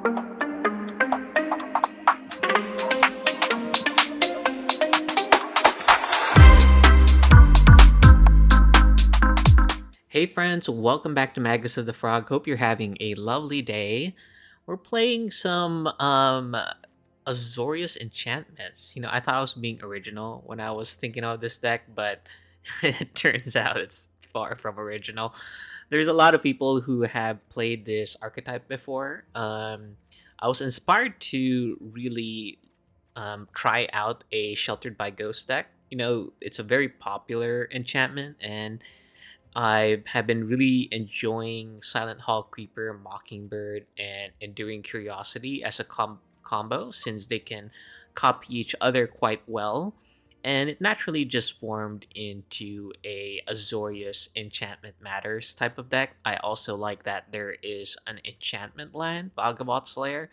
Hey friends, welcome back to Magus of the Frog. Hope you're having a lovely day. We're playing some Azorius Enchantments. I thought I was being original when I was thinking of this deck, but it turns out it's far from original. There's a lot of people who have played this archetype before. I was inspired to really try out a Sheltered by Ghost deck. It's a very popular enchantment, and I have been really enjoying Silent Hall Creeper, Mockingbird, and Enduring Curiosity as a combo, since they can copy each other quite well. And it naturally just formed into a Azorius Enchantment Matters type of deck. I also like that there is an enchantment land, Vagabond Slayer,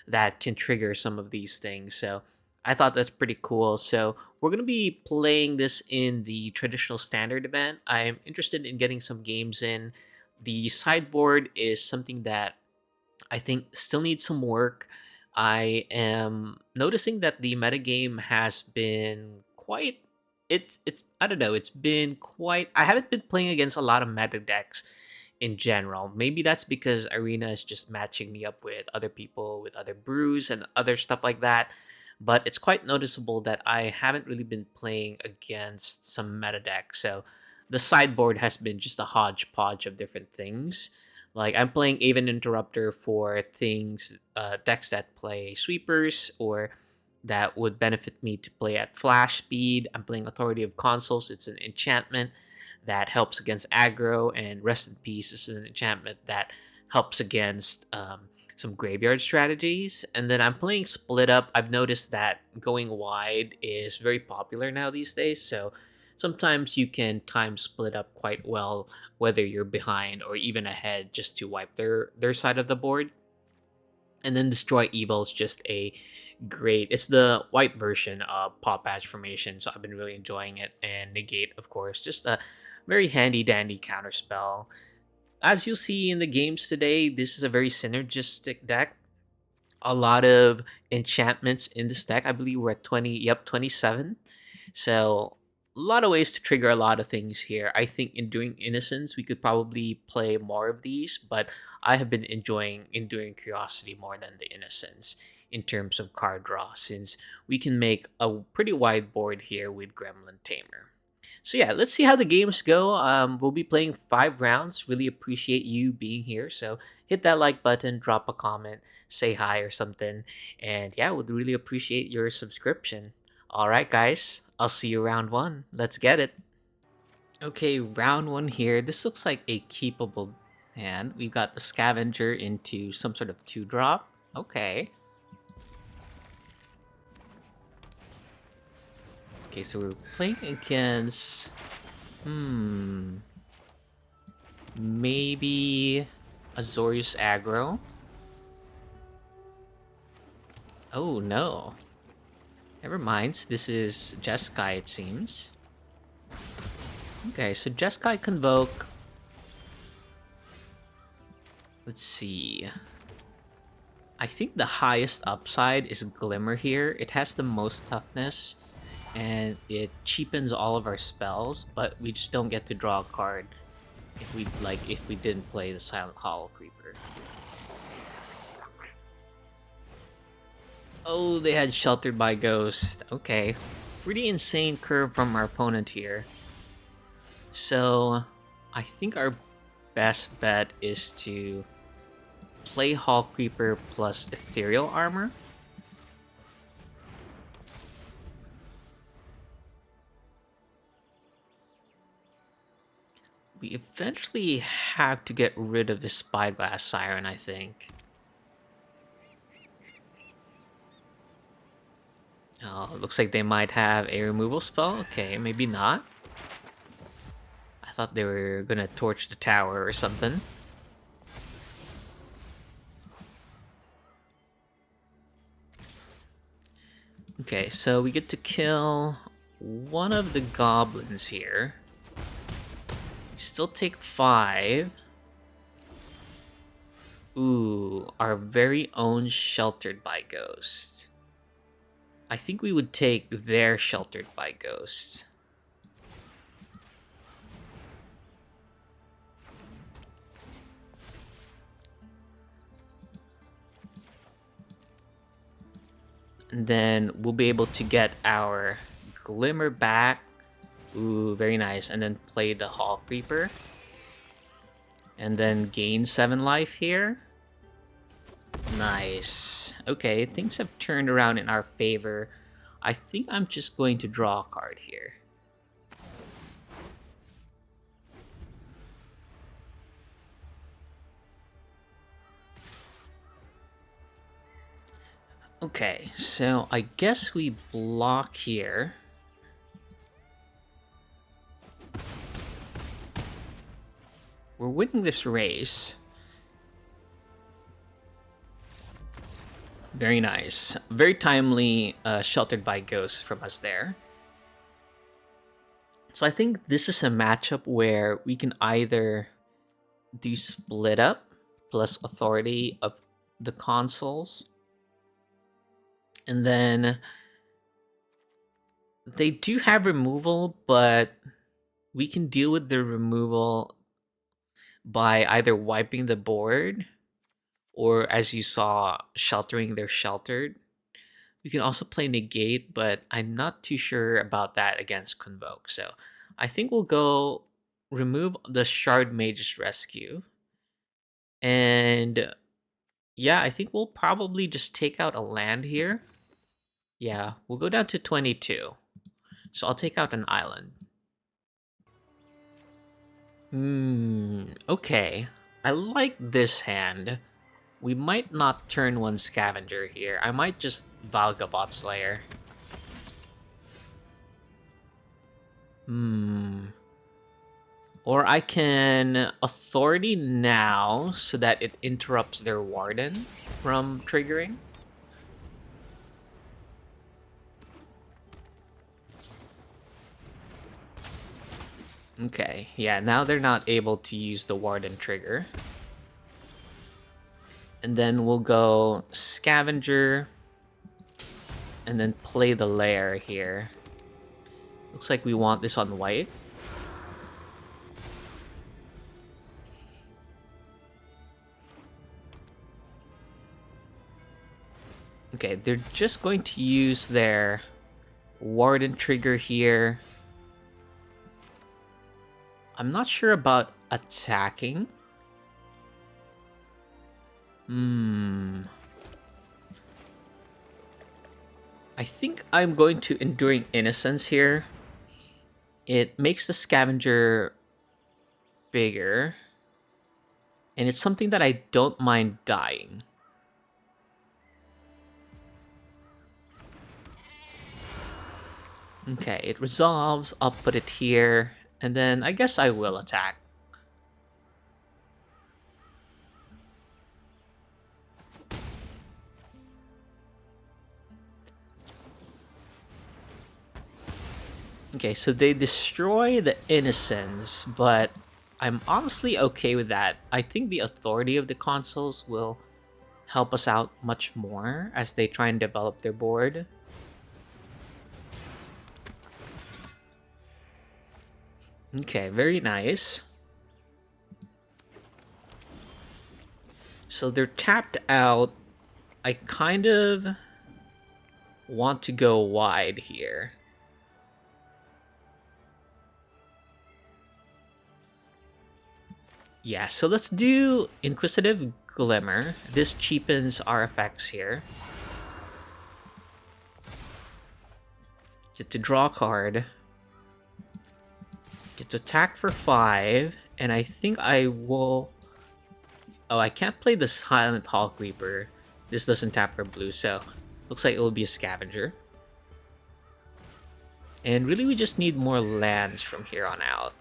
that can trigger some of these things. So I thought that's pretty cool. So we're going to be playing this in the traditional standard event. I'm interested in getting some games in. The sideboard is something that I think still needs some work. I am noticing that the metagame has been quite it's I don't know, it's been quite I haven't been playing against a lot of meta decks in general. Maybe that's because Arena is just matching me up with other people, with other brews and other stuff like that. But it's quite noticeable that I haven't really been playing against some meta decks. So the sideboard has been just a hodgepodge of different things. Like I'm playing Aven Interrupter for things, decks that play sweepers or that would benefit me to play at flash speed. I'm playing Authority of Consuls. It's an enchantment that helps against aggro, and Rest in Peace is an enchantment that helps against some graveyard strategies. And then I'm playing Split Up. I've noticed that going wide is very popular now these days. So sometimes you can time Split Up quite well, whether you're behind or even ahead, just to wipe their side of the board. And then Destroy Evil is just a great. It's the white version of Pop Patch Formation, so I've been really enjoying it. And Negate, of course, just a very handy dandy counterspell. As you'll see in the games today, this is a very synergistic deck. A lot of enchantments in this deck. I believe we're at 20. Yep, 27. So a lot of ways to trigger a lot of things here. I think in doing Innocence, we could probably play more of these, but I have been enjoying Enduring Curiosity more than the Innocence in terms of card draw, since we can make a pretty wide board here with Gremlin Tamer. So yeah, let's see how the games go. We'll be playing 5 rounds. Really appreciate you being here. So hit that like button, drop a comment, say hi or something, and yeah, would really appreciate your subscription. All right, guys, I'll see you round one. Let's get it. Okay, round one here. This looks like a keepable hand. We've got the Scavenger into some sort of 2-drop. Okay. Okay, so we're playing against... Maybe Azorius aggro. Oh, no. Never mind. This is Jeskai, it seems. Okay, so Jeskai Convoke. Let's see. I think the highest upside is Glimmer here. It has the most toughness, and it cheapens all of our spells, but we just don't get to draw a card if we didn't play the Silent Hall Creeper. Oh, they had Sheltered by Ghost. Okay. Pretty insane curve from our opponent here. So, I think our best bet is to play Hall Creeper plus Ethereal Armor. We eventually have to get rid of the Spyglass Siren, I think. Oh, looks like they might have a removal spell. Okay, maybe not. I thought they were gonna torch the tower or something. Okay, so we get to kill one of the goblins here. We still take 5. Ooh. Ooh, our very own Sheltered by Ghosts. I think we would take their Sheltered by Ghosts. And then we'll be able to get our Glimmer back. Ooh, very nice. And then play the Hall Creeper. And then gain 7 life here. Nice. Okay, things have turned around in our favor. I think I'm just going to draw a card here. Okay, so I guess we block here. We're winning this race. Very nice. Very timely Sheltered by Ghosts from us there. So I think this is a matchup where we can either do Split Up plus Authority of the consoles. And then they do have removal, but we can deal with the removal by either wiping the board or, as you saw, sheltering their sheltered. We can also play Negate, but I'm not too sure about that against Convoke. So I think we'll go remove the Shard Mage's Rescue. And yeah, I think we'll probably just take out a land here. Yeah, we'll go down to 22. So I'll take out an island. Okay. I like this hand. We might not turn one Scavenger here. I might just Valgabot Slayer. Or I can Authority now so that it interrupts their Warden from triggering. Okay, yeah, now they're not able to use the Warden trigger. And then we'll go Scavenger and then play the Lair here. Looks like we want this on white. Okay, they're just going to use their Warden trigger here. I'm not sure about attacking. I think I'm going to Enduring Innocence here. It makes the Scavenger bigger. And it's something that I don't mind dying. Okay, it resolves. I'll put it here. And then I guess I will attack. Okay, so they destroy the Innocence, but I'm honestly okay with that. I think the authority of the consoles will help us out much more as they try and develop their board. Okay, very nice. So they're tapped out. I kind of want to go wide here. Yeah, so let's do Inquisitive Glimmer. This cheapens our effects here. Get to draw a card. Get to attack for 5. And I think I will... Oh, I can't play the Silent Hall Creeper. This doesn't tap for blue, so looks like it will be a Scavenger. And really, we just need more lands from here on out.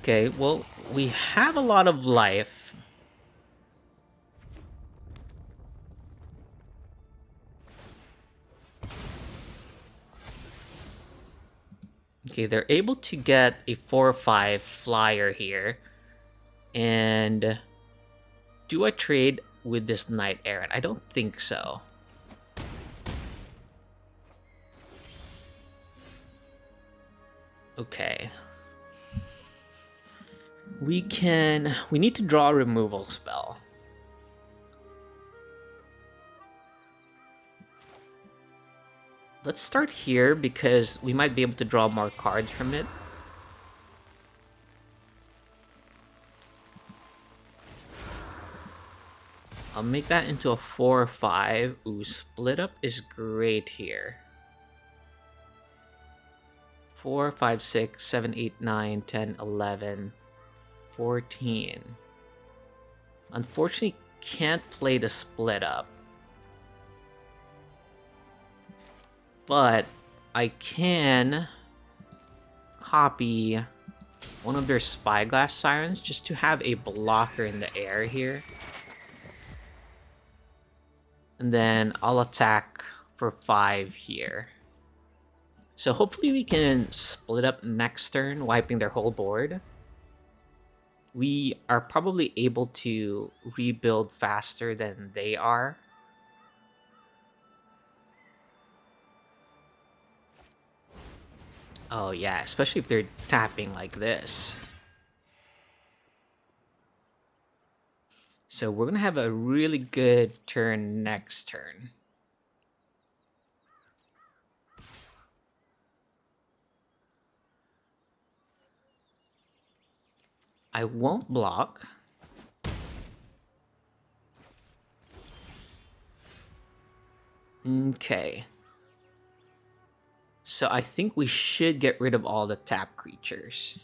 Okay, well, we have a lot of life. Okay, they're able to get a 4/5 flyer here. And do I trade with this Knight Errant? I don't think so. Okay. We need to draw a removal spell. Let's start here because we might be able to draw more cards from it. I'll make that into a 4/5. Ooh, split up is great here. 4, 5, 6, 7, 8, 9, 10, 11, 14. Unfortunately, can't play the split up. But I can copy one of their Spyglass Sirens just to have a blocker in the air here. And then I'll attack for 5 here. So hopefully we can split up next turn, wiping their whole board. We are probably able to rebuild faster than they are. Oh yeah, especially if they're tapping like this. So we're gonna have a really good turn next turn. I won't block. Okay. So I think we should get rid of all the tap creatures.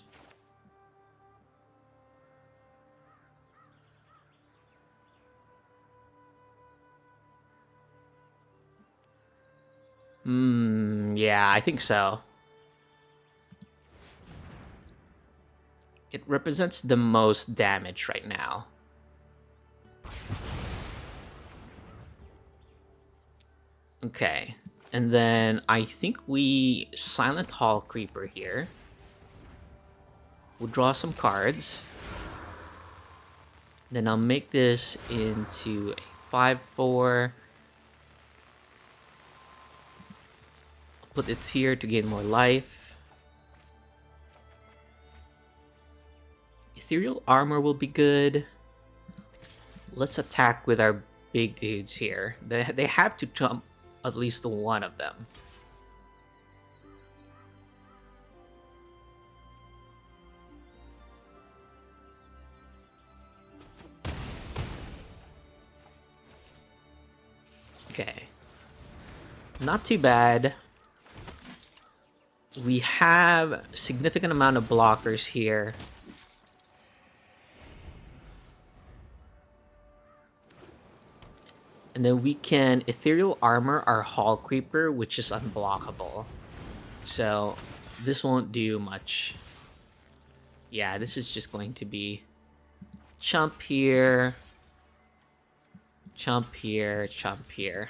Yeah, I think so. It represents the most damage right now. Okay. And then I think we Silent Hall Creeper here. We'll draw some cards. Then I'll make this into a 5/4. I'll put it here to gain more life. Ethereal Armor will be good. Let's attack with our big dudes here. They have to jump at least one of them. Okay. Not too bad. We have a significant amount of blockers here. And then we can Ethereal Armor our Hall Creeper, which is unblockable. So this won't do much. Yeah, this is just going to be chump here, chump here, chump here.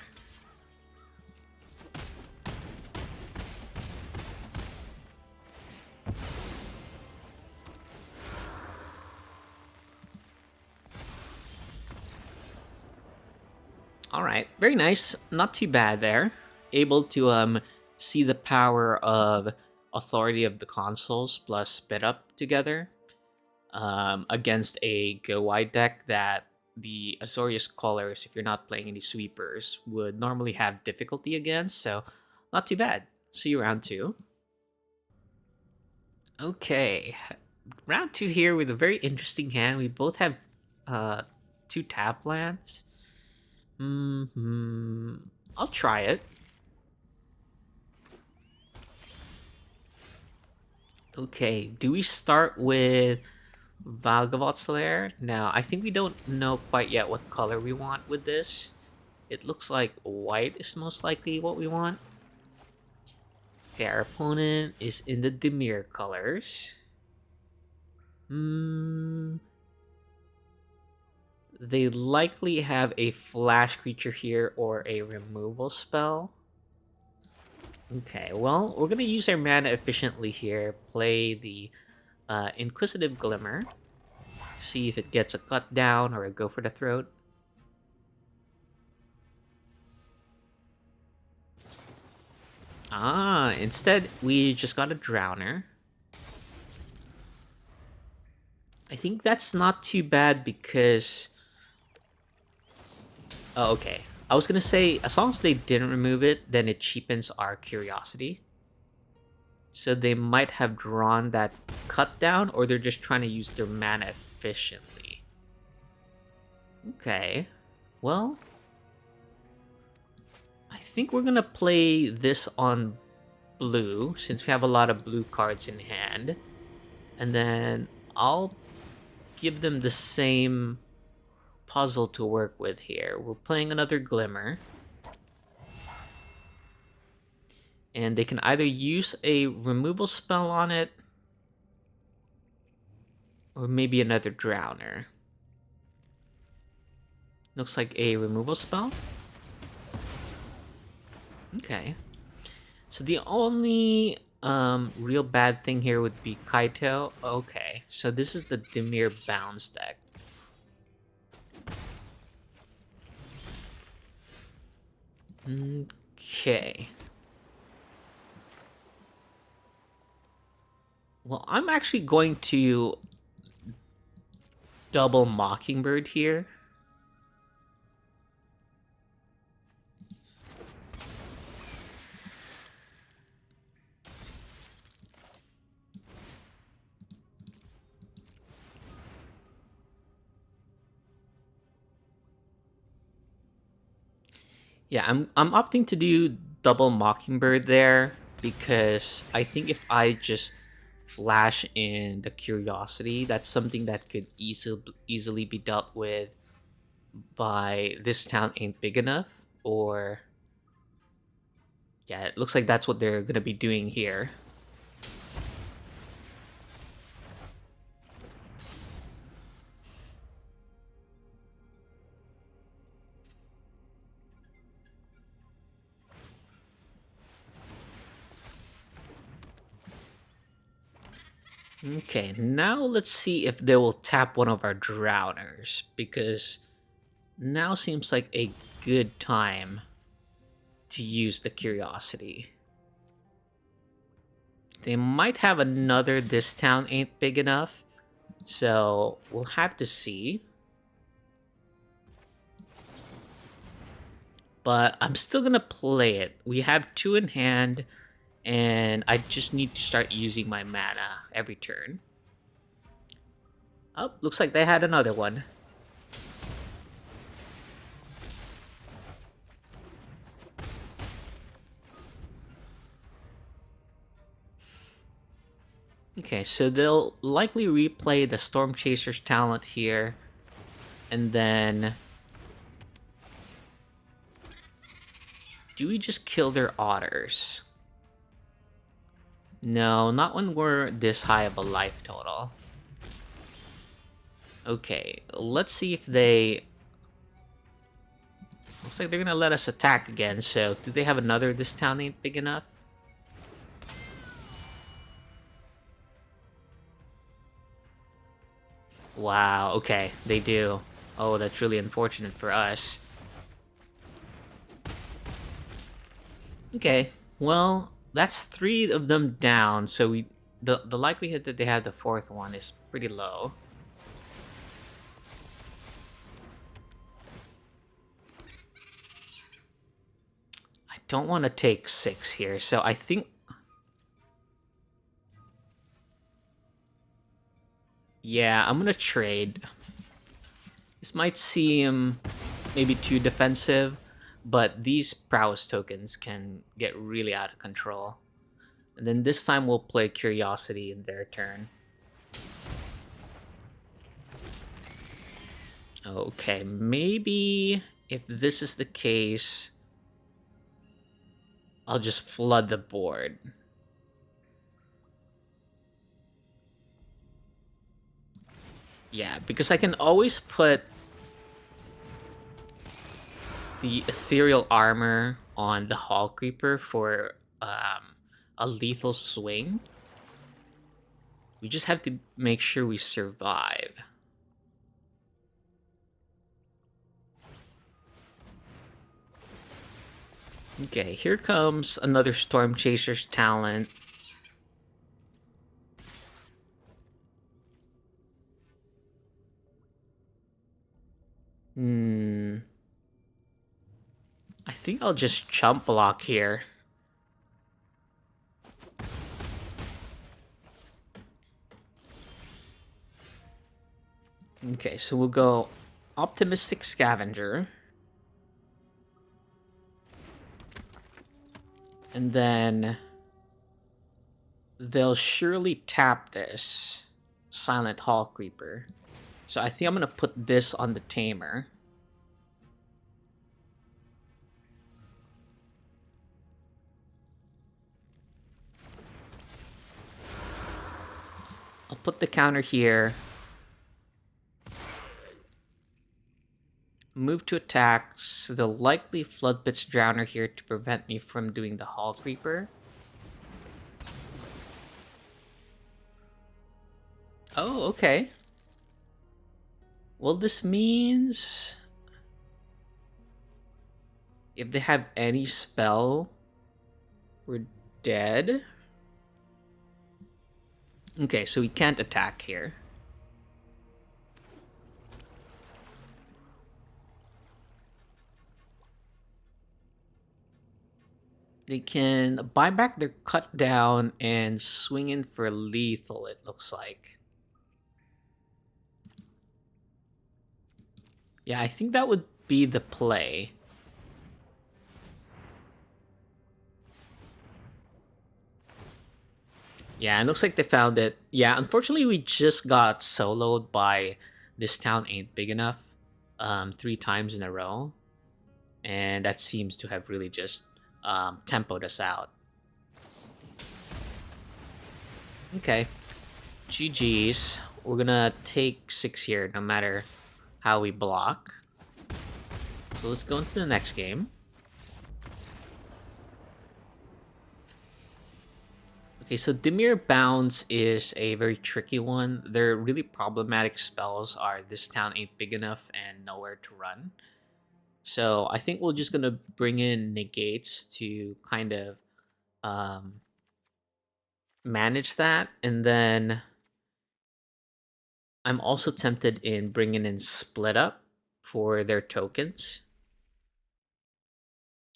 Alright, very nice. Not too bad there. Able to see the power of Authority of the Consuls plus Spit Up together against a go wide deck that the Azorius Callers, if you're not playing any sweepers, would normally have difficulty against. So, not too bad. See you round 2. Okay, round 2 here with a very interesting hand. We both have 2 tap lands. I'll try it. Okay, do we start with Valgavoth Slayer? Now, I think we don't know quite yet what color we want with this. It looks like white is most likely what we want. Okay, our opponent is in the Dimir colors. Hmm. They likely have a flash creature here or a removal spell. Okay, well, we're gonna use our mana efficiently here. Play the Inquisitive Glimmer. See if it gets a cut down or a go for the throat. Ah, instead, we just got a Drowner. I think that's not too bad because... Oh, okay. I was gonna say, as long as they didn't remove it, then it cheapens our Curiosity. So they might have drawn that cut down, or they're just trying to use their mana efficiently. Okay. Well, I think we're gonna play this on blue, since we have a lot of blue cards in hand. And then I'll give them the same puzzle to work with here. We're playing another Glimmer. And they can either use a removal spell on it, or maybe another Drowner. Looks like a removal spell. Okay. So the only real bad thing here would be Kaito. Okay, so this is the Dimir bounce deck. Okay. Well, I'm actually going to double Mockingbird here. Yeah, I'm opting to do double Mockingbird there because I think if I just flash in the Curiosity, that's something that could easily be dealt with by This Town Ain't Big Enough, or yeah, it looks like that's what they're gonna be doing here. Okay, now let's see if they will tap one of our Drowners, because now seems like a good time to use the Curiosity. They might have another This Town Ain't Big Enough, so we'll have to see. But I'm still gonna play it. We have two in hand, and I just need to start using my mana every turn. Oh, looks like they had another one. Okay, so they'll likely replay the Storm Chaser's talent here, and then... Do we just kill their otters? No, not when we're this high of a life total. Okay, let's see if they... Looks like they're gonna let us attack again, so do they have another This Town Ain't Big Enough? Wow, okay, they do. Oh, that's really unfortunate for us. Okay, well, that's three of them down, so the likelihood that they have the fourth one is pretty low. I don't want to take 6 here, so I think... Yeah, I'm gonna trade. This might seem maybe too defensive, but these prowess tokens can get really out of control. And then this time we'll play Curiosity in their turn. Okay, maybe if this is the case, I'll just flood the board. Yeah, because I can always put the ethereal armor on the Hall Creeper for a lethal swing. We just have to make sure we survive. Okay, here comes another Storm Chaser's talent. I think I'll just chump block here. Okay, so we'll go Optimistic Scavenger. And then they'll surely tap this Silent Hall Creeper. So I think I'm going to put this on the Tamer. I'll put the counter here. Move to attacks the likely Floodpits Drowner here to prevent me from doing the Hall Creeper. Oh, okay. Well, this means if they have any spell, we're dead. Okay, so we can't attack here. They can buy back their cut down and swing in for lethal, it looks like. Yeah, I think that would be the play. Yeah, it looks like they found it. Yeah, unfortunately, we just got soloed by This Town Ain't Big Enough 3 times in a row. And that seems to have really just tempoed us out. Okay. GG's. We're gonna take 6 here, no matter how we block. So let's go into the next game. Okay, so Dimir Bounds is a very tricky one. Their really problematic spells are This Town Ain't Big Enough and Nowhere to Run. So I think we're just gonna bring in negates to kind of manage that, and then I'm also tempted in bringing in Split Up for their tokens.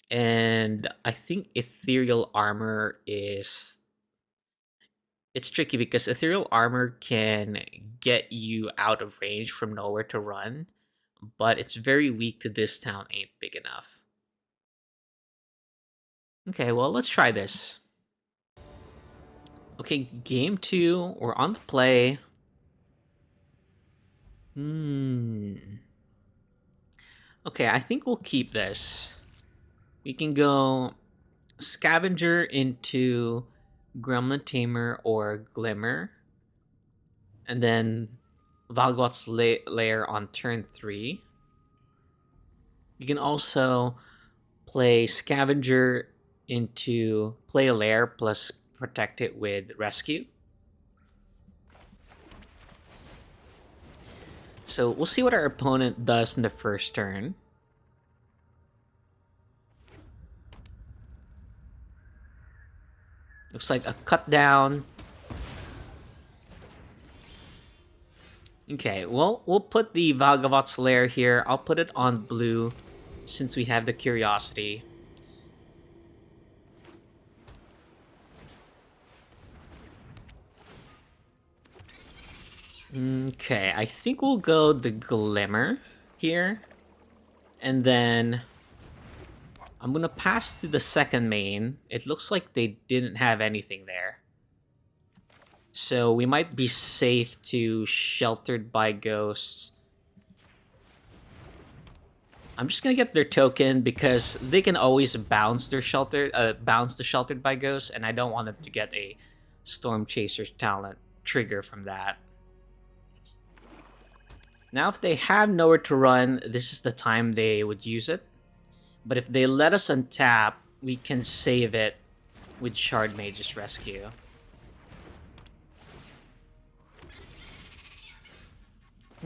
And I think Ethereal Armor is... It's tricky because Ethereal Armor can get you out of range from Nowhere to Run, but it's very weak to This Town Ain't Big Enough. Okay, well, let's try this. Okay, game 2. We're on the play. Okay, I think we'll keep this. We can go Scavenger into Gremlin Tamer or Glimmer. And then Valgot's Lair on turn 3. You can also play Scavenger into play a Lair plus protect it with Rescue. So we'll see what our opponent does in the first turn. Looks like a cut down. Okay, well, we'll put the Valgavot's Lair here. I'll put it on blue since we have the Curiosity. Okay, I think we'll go the Glimmer here. And then I'm going to pass to the second main. It looks like they didn't have anything there. So we might be safe to Sheltered by Ghosts. I'm just going to get their token because they can always bounce their bounce the Sheltered by Ghosts, and I don't want them to get a Storm Chaser's talent trigger from that. Now, if they have nowhere to run, this is the time they would use it. But if they let us untap, we can save it with Shard Mage's Rescue.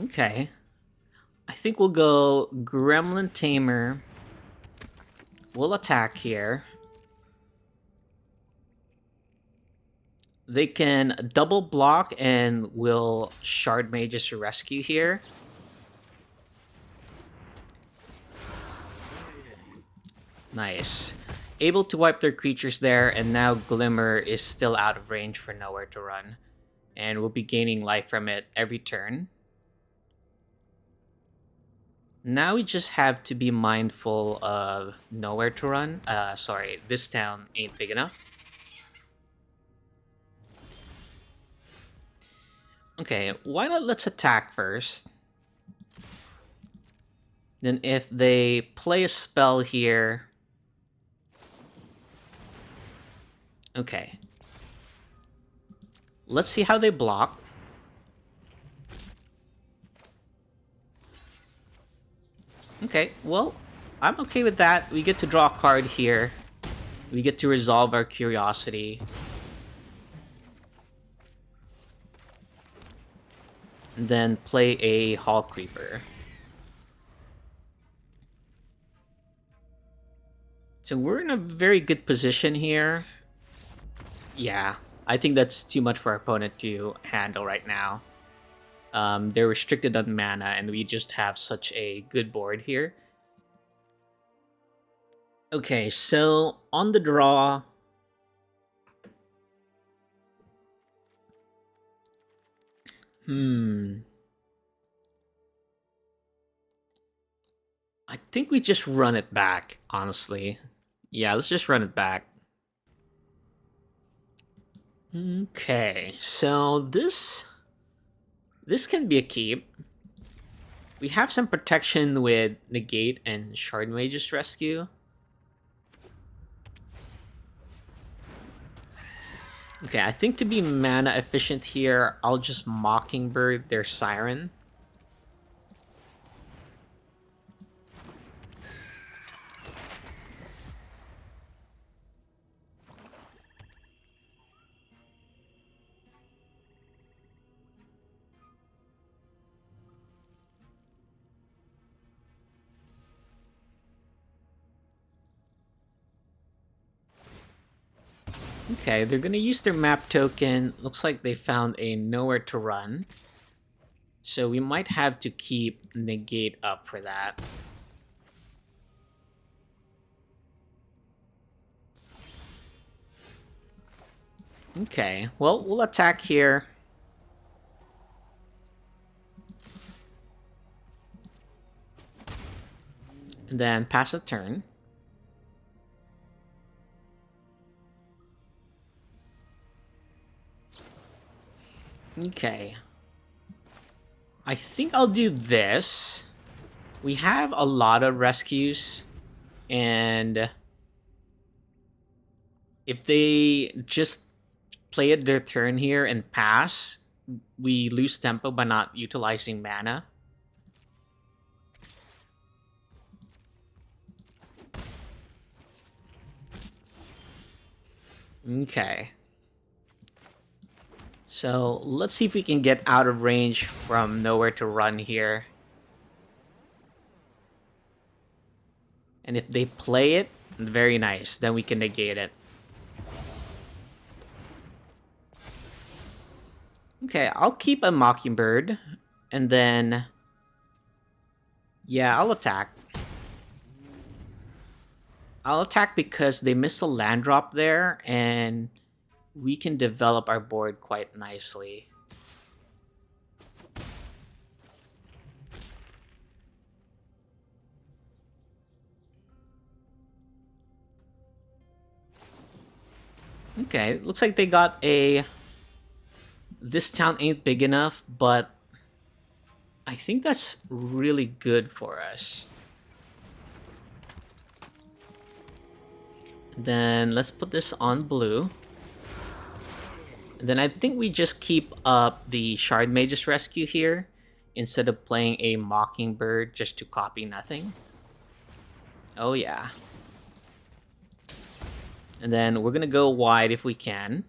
Okay. I think we'll go Gremlin Tamer. We'll attack here. They can double block and will Shard Mage's Rescue here. Nice. Able to wipe their creatures there, and now Glimmer is still out of range for nowhere to run. And we'll be gaining life from it every turn. Now we just have to be mindful of nowhere to run. Sorry, this town ain't big enough. Okay, why not let's attack first. Then if they play a spell here... Okay. Let's see how they block. Okay, well, I'm okay with that. We get to draw a card here. We get to resolve our curiosity. And then play a Hall Creeper. So we're in a very good position here. Yeah, I think that's too much for our opponent to handle right now. They're restricted on mana, and we just have such a good board here. Okay, so on the draw... I think we just run it back, honestly. Yeah, let's just run it back. Okay, so this can be a keep. We have some protection with Negate and Shard Mage's Rescue. Okay, I think to be mana efficient here, I'll just Mockingbird their Siren. Okay, they're gonna use their map token. Looks like they found a nowhere to run. So we might have to keep Negate up for that. Okay, well, we'll attack here. And then pass a turn. Okay. I think I'll do this. We have a lot of rescues, and if they just play it their turn here and pass, we lose tempo by not utilizing mana. Okay. So let's see if we can get out of range from nowhere to run here. And if they play it, very nice. Then we can negate it. Okay, I'll keep a Mockingbird. And then... yeah, I'll attack. I'll attack because they missed a land drop there, and we can develop our board quite nicely. Okay, looks like they got a... this town ain't big enough, but I think that's really good for us. Then let's put this on blue. And then I think we just keep up the Shard Mage's Rescue here. instead of playing a Mockingbird just to copy nothing. Oh yeah. And then we're gonna go wide if we can.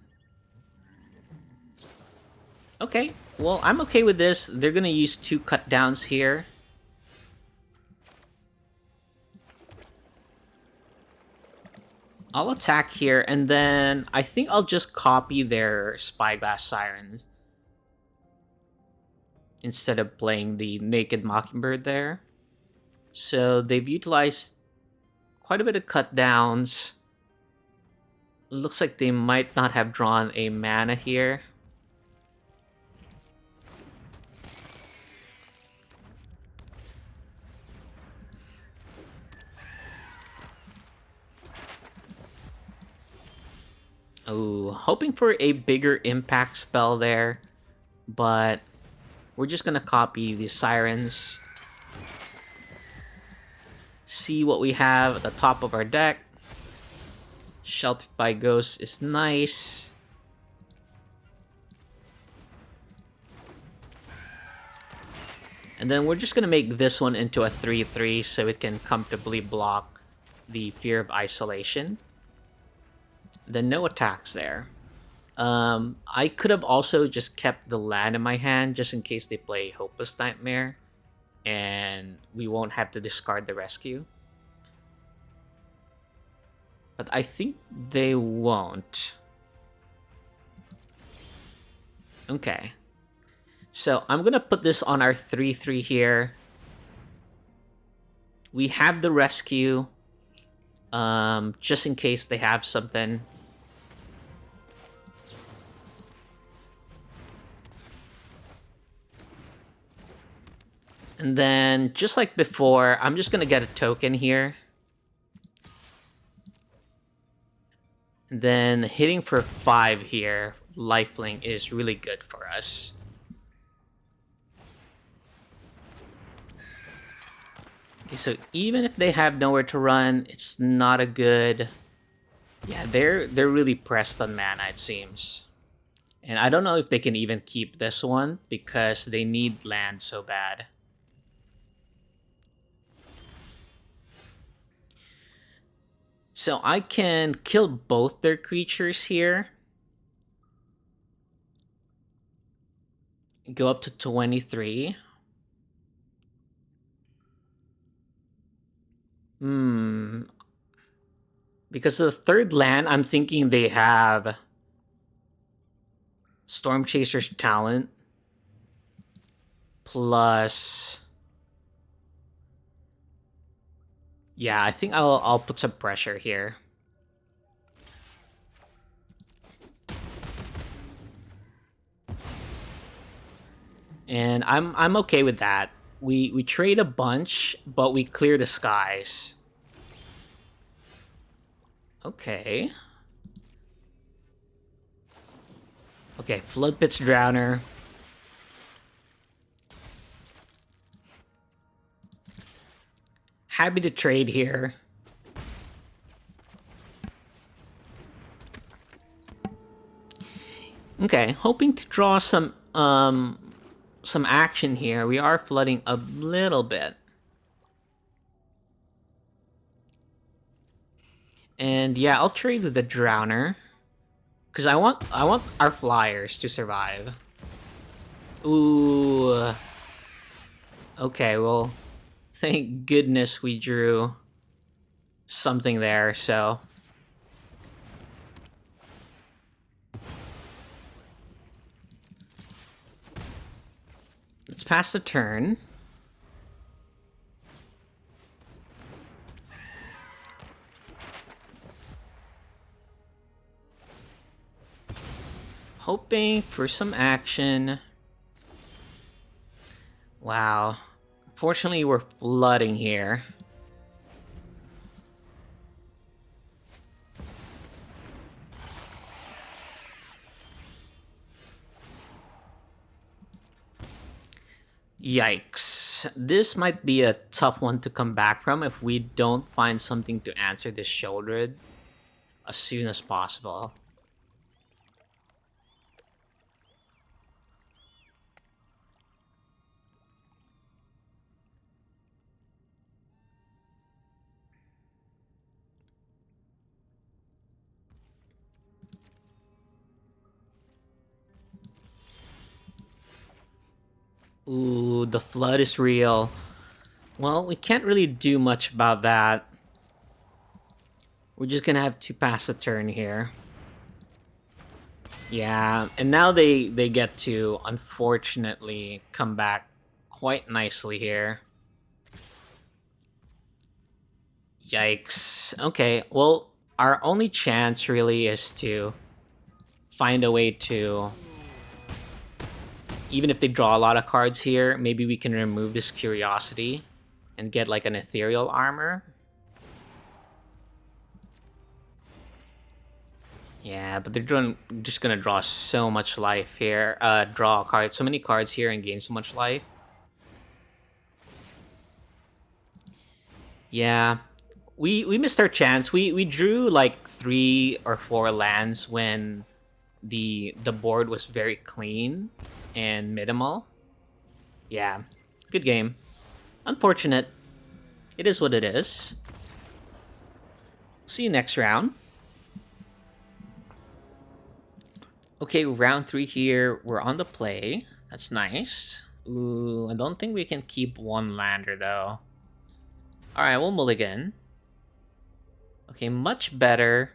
Okay, well, I'm okay with this. They're gonna use 2 cut downs here. I'll attack here, and then I think I'll just copy their Spyglass Sirens instead of playing the Naked Mockingbird there. So they've utilized quite a bit of cut downs. Looks like they might not have drawn a mana here. Oh, hoping for a bigger impact spell there, but we're just gonna copy the Sirens. See what we have at the top of our deck. Sheltered by Ghosts is nice. And then we're just gonna make this one into a 3/3 so it can comfortably block the Fear of Isolation. Then no attacks there. I could have also just kept the land in my hand just in case they play Hopeless Nightmare, and we won't have to discard the rescue. But I think they won't. Okay. So I'm gonna put this on our 3/3 here. We have the rescue, just in case they have something. And then, just like before, I'm just gonna get a token here. And then hitting for 5 here, lifelink is really good for us. Okay, so even if they have nowhere to run, it's not a good... Yeah, they're really pressed on mana, it seems. And I don't know if they can even keep this one because they need land so bad. So I can kill both their creatures here. Go up to 23. Because of the third land, I'm thinking they have Storm Chaser's Talent plus... Yeah, I think I'll put some pressure here. And I'm okay with that. We trade a bunch, but we clear the skies. Okay. Okay, Flood Pit's Drowner. Happy to trade here. Okay, hoping to draw some action here. We are flooding a little bit. And yeah, I'll trade with the Drowner. Because I want our flyers to survive. Ooh. Okay, well, thank goodness we drew something there, so... Let's pass the turn. Hoping for some action. Wow. Fortunately, we're flooding here. Yikes. This might be a tough one to come back from if we don't find something to answer this Shieldred as soon as possible. Ooh, the flood is real. Well, we can't really do much about that. We're just gonna have to pass a turn here. Yeah, and now they get to, unfortunately, come back quite nicely here. Yikes. Okay, well, our only chance really is to find a way to, even if they draw a lot of cards here, maybe we can remove this curiosity and get like an ethereal armor. Yeah, but just gonna draw so much life here. Draw cards, so many cards here and gain so much life. Yeah, we missed our chance. We drew like 3 or 4 lands when the board was very clean and minimal. Yeah, good game. Unfortunate. It is what it is. See you next round. Okay, round 3 here. We're on the play. That's nice. Ooh, I don't think we can keep 1 lander though. Alright, we'll mulligan. Okay, much better.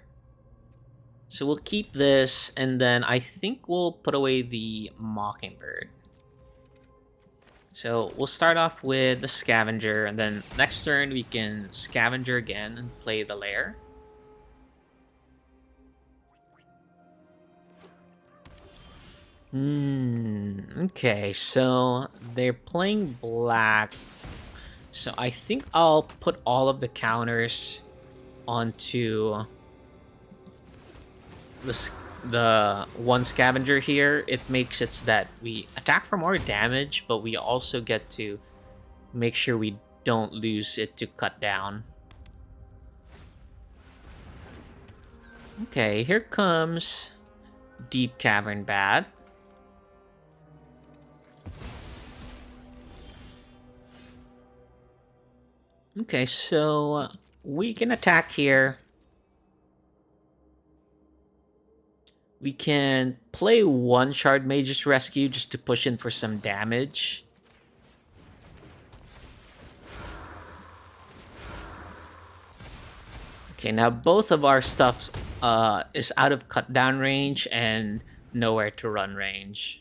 So we'll keep this, and then I think we'll put away the Mockingbird. So we'll start off with the Scavenger, and then next turn we can Scavenger again and play the Lair. Okay, so they're playing black. So I think I'll put all of the counters onto the one Scavenger here. It makes it so that we attack for more damage, but we also get to make sure we don't lose it to cut down. Okay, here comes Deep Cavern Bat. Okay, so we can attack here. We can play 1 Shard Mage's Rescue just to push in for some damage. Okay, now both of our stuff is out of cut down range and nowhere to run range.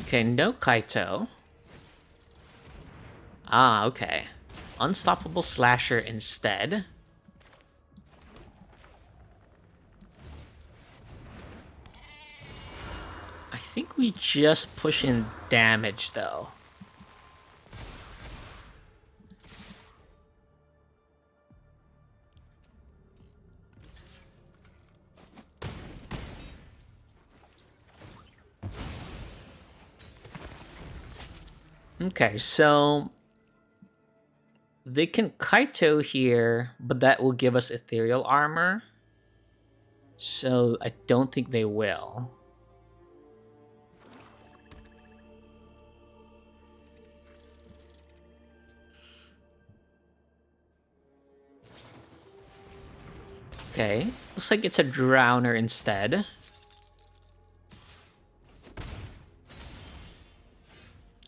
Okay, no Kaito. Ah, okay. Unstoppable Slasher instead. I think we just push in damage, though. Okay, so they can Kaito here, but that will give us ethereal armor. So I don't think they will. Okay, looks like it's a Drowner instead.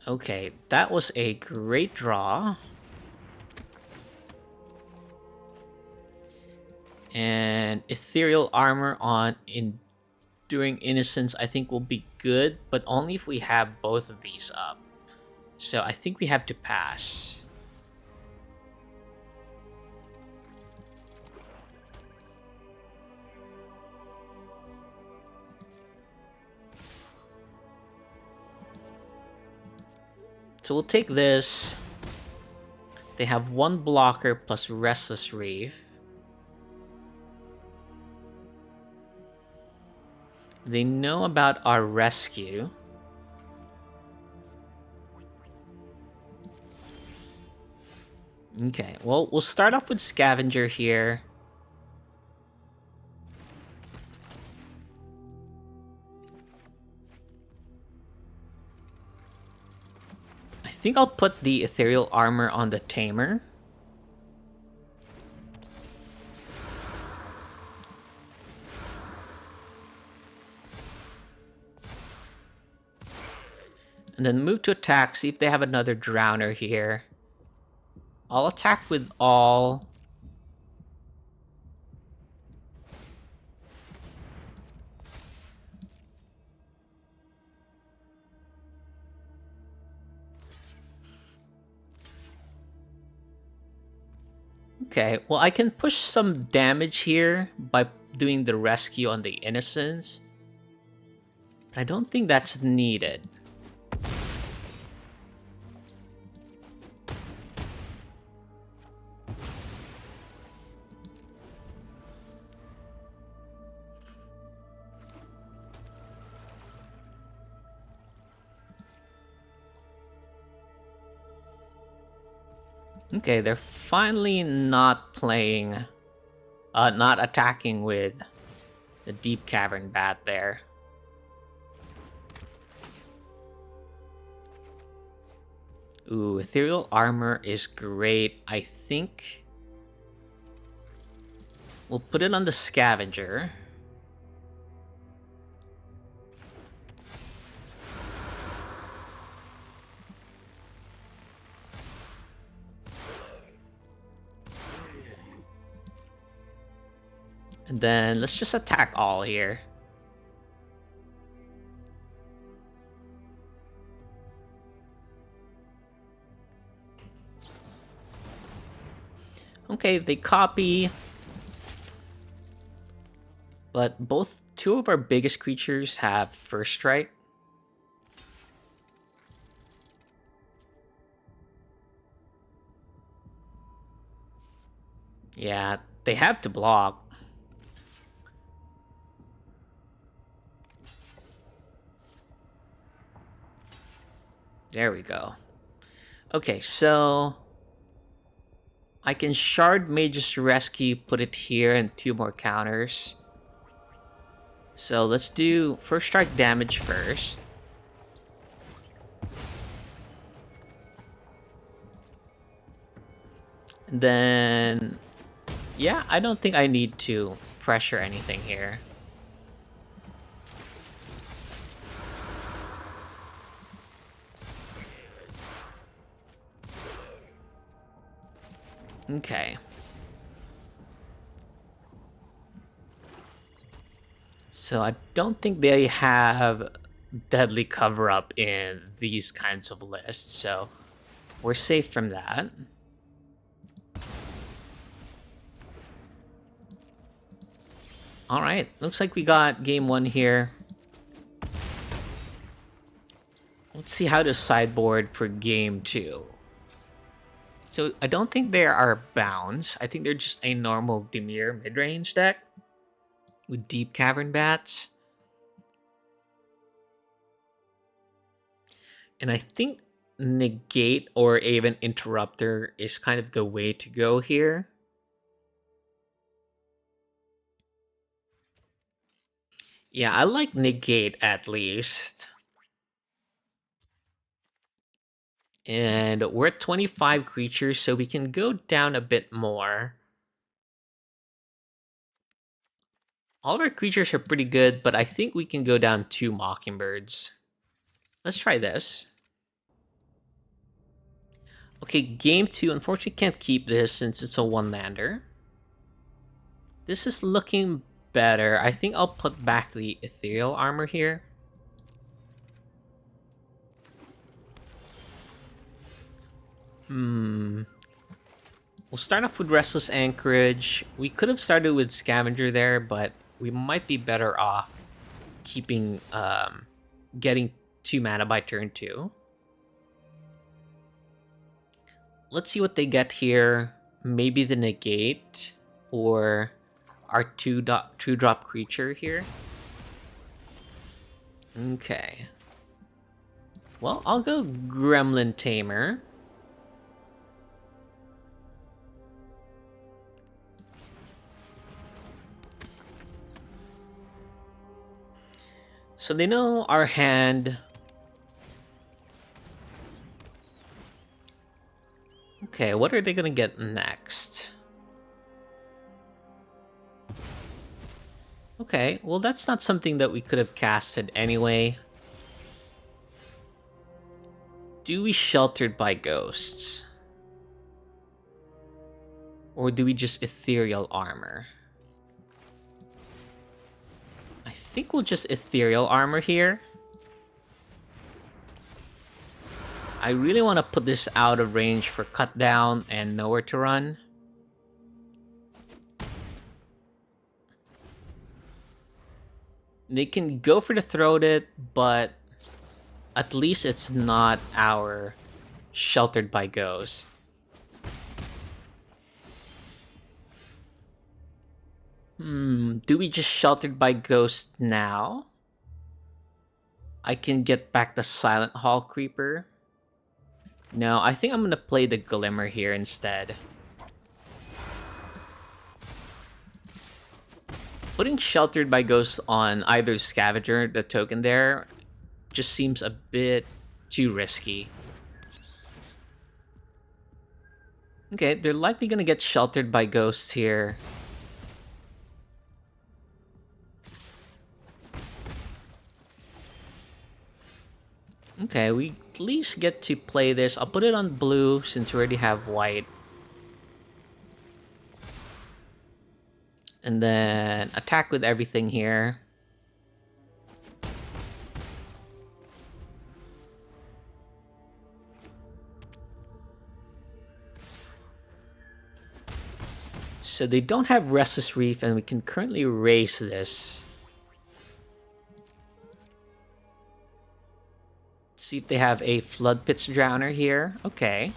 Okay, that was a great draw. And Ethereal Armor on Enduring Innocence I think will be good, but only if we have both of these up. So I think we have to pass. So we'll take this. They have 1 blocker plus Restless Reef. They know about our rescue. Okay, well, we'll start off with Scavenger here. I think I'll put the Ethereal Armor on the Tamer. And then move to attack, see if they have another Drowner here. I'll attack with all. Okay, well I can push some damage here by doing the rescue on the Innocents. But I don't think that's needed. Okay, they're finally not playing, not attacking with the Deep Cavern Bat there. Ooh, Ethereal Armor is great. I think we'll put it on the Scavenger. And then let's just attack all here. Okay, they copy. But two of our biggest creatures have first strike. Yeah, they have to block. There we go. Okay, so I can Shard Mage's Rescue, put it here, and 2 more counters. So let's do first strike damage first. And then, yeah, I don't think I need to pressure anything here. Okay. So I don't think they have Deadly Cover-Up in these kinds of lists, so we're safe from that. Alright, looks like we got game 1 here. Let's see how to sideboard for game 2. So I don't think there are bounds. I think they're just a normal Dimir mid-range deck with Deep Cavern Bats. And I think Negate or even Interrupter is kind of the way to go here. Yeah, I like Negate at least. And we're at 25 creatures, so we can go down a bit more. All of our creatures are pretty good, but I think we can go down 2 Mockingbirds. Let's try this. Okay, game 2. Unfortunately, can't keep this since it's a 1-lander. This is looking better. I think I'll put back the Ethereal Armor here. We'll start off with Restless Anchorage. We could have started with Scavenger there, but we might be better off keeping, getting 2 mana by turn 2. Let's see what they get here. Maybe the Negate or our 2-drop creature here. Okay. Well, I'll go Gremlin Tamer. So they know our hand. Okay, what are they gonna get next? Okay, well that's not something that we could have casted anyway. Do we Sheltered by Ghosts? Or do we just Ethereal Armor? I think we'll just Ethereal Armor here. I really want to put this out of range for cut down and nowhere to run. They can go for the Throated, but at least it's not our Sheltered by Ghost. Do we just Sheltered by Ghost now? I can get back the Silent Hall Creeper. No, I think I'm gonna play the Glimmer here instead. Putting Sheltered by Ghost on either Scavenger, the token there, just seems a bit too risky. Okay, they're likely gonna get Sheltered by Ghosts here. Okay, we at least get to play this. I'll put it on blue since we already have white. And then attack with everything here. So they don't have Restless Reef and we can currently race this. See if they have a Flood Pits Drowner here. Okay.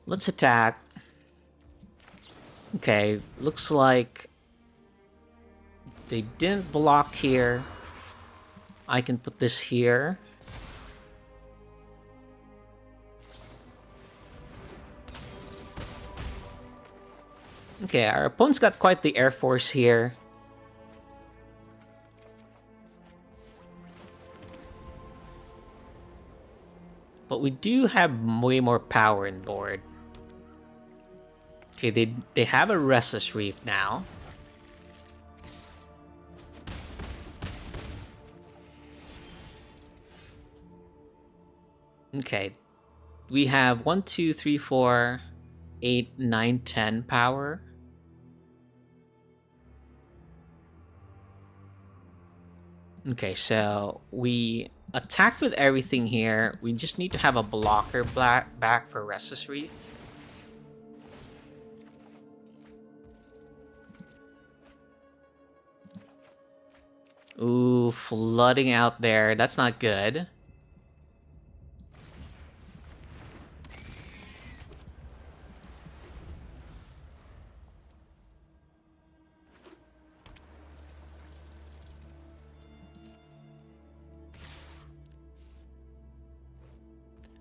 Let's attack. Okay, looks like they didn't block here. I can put this here. Okay, our opponent's got quite the Air Force here. But we do have way more power in board. Okay, they have a Restless Reef now. Okay, we have 1, 2, 3, 4, 8, 9, 10 power. Okay, so we attack with everything here. We just need to have a blocker back for Restless Reef. Ooh, flooding out there. That's not good.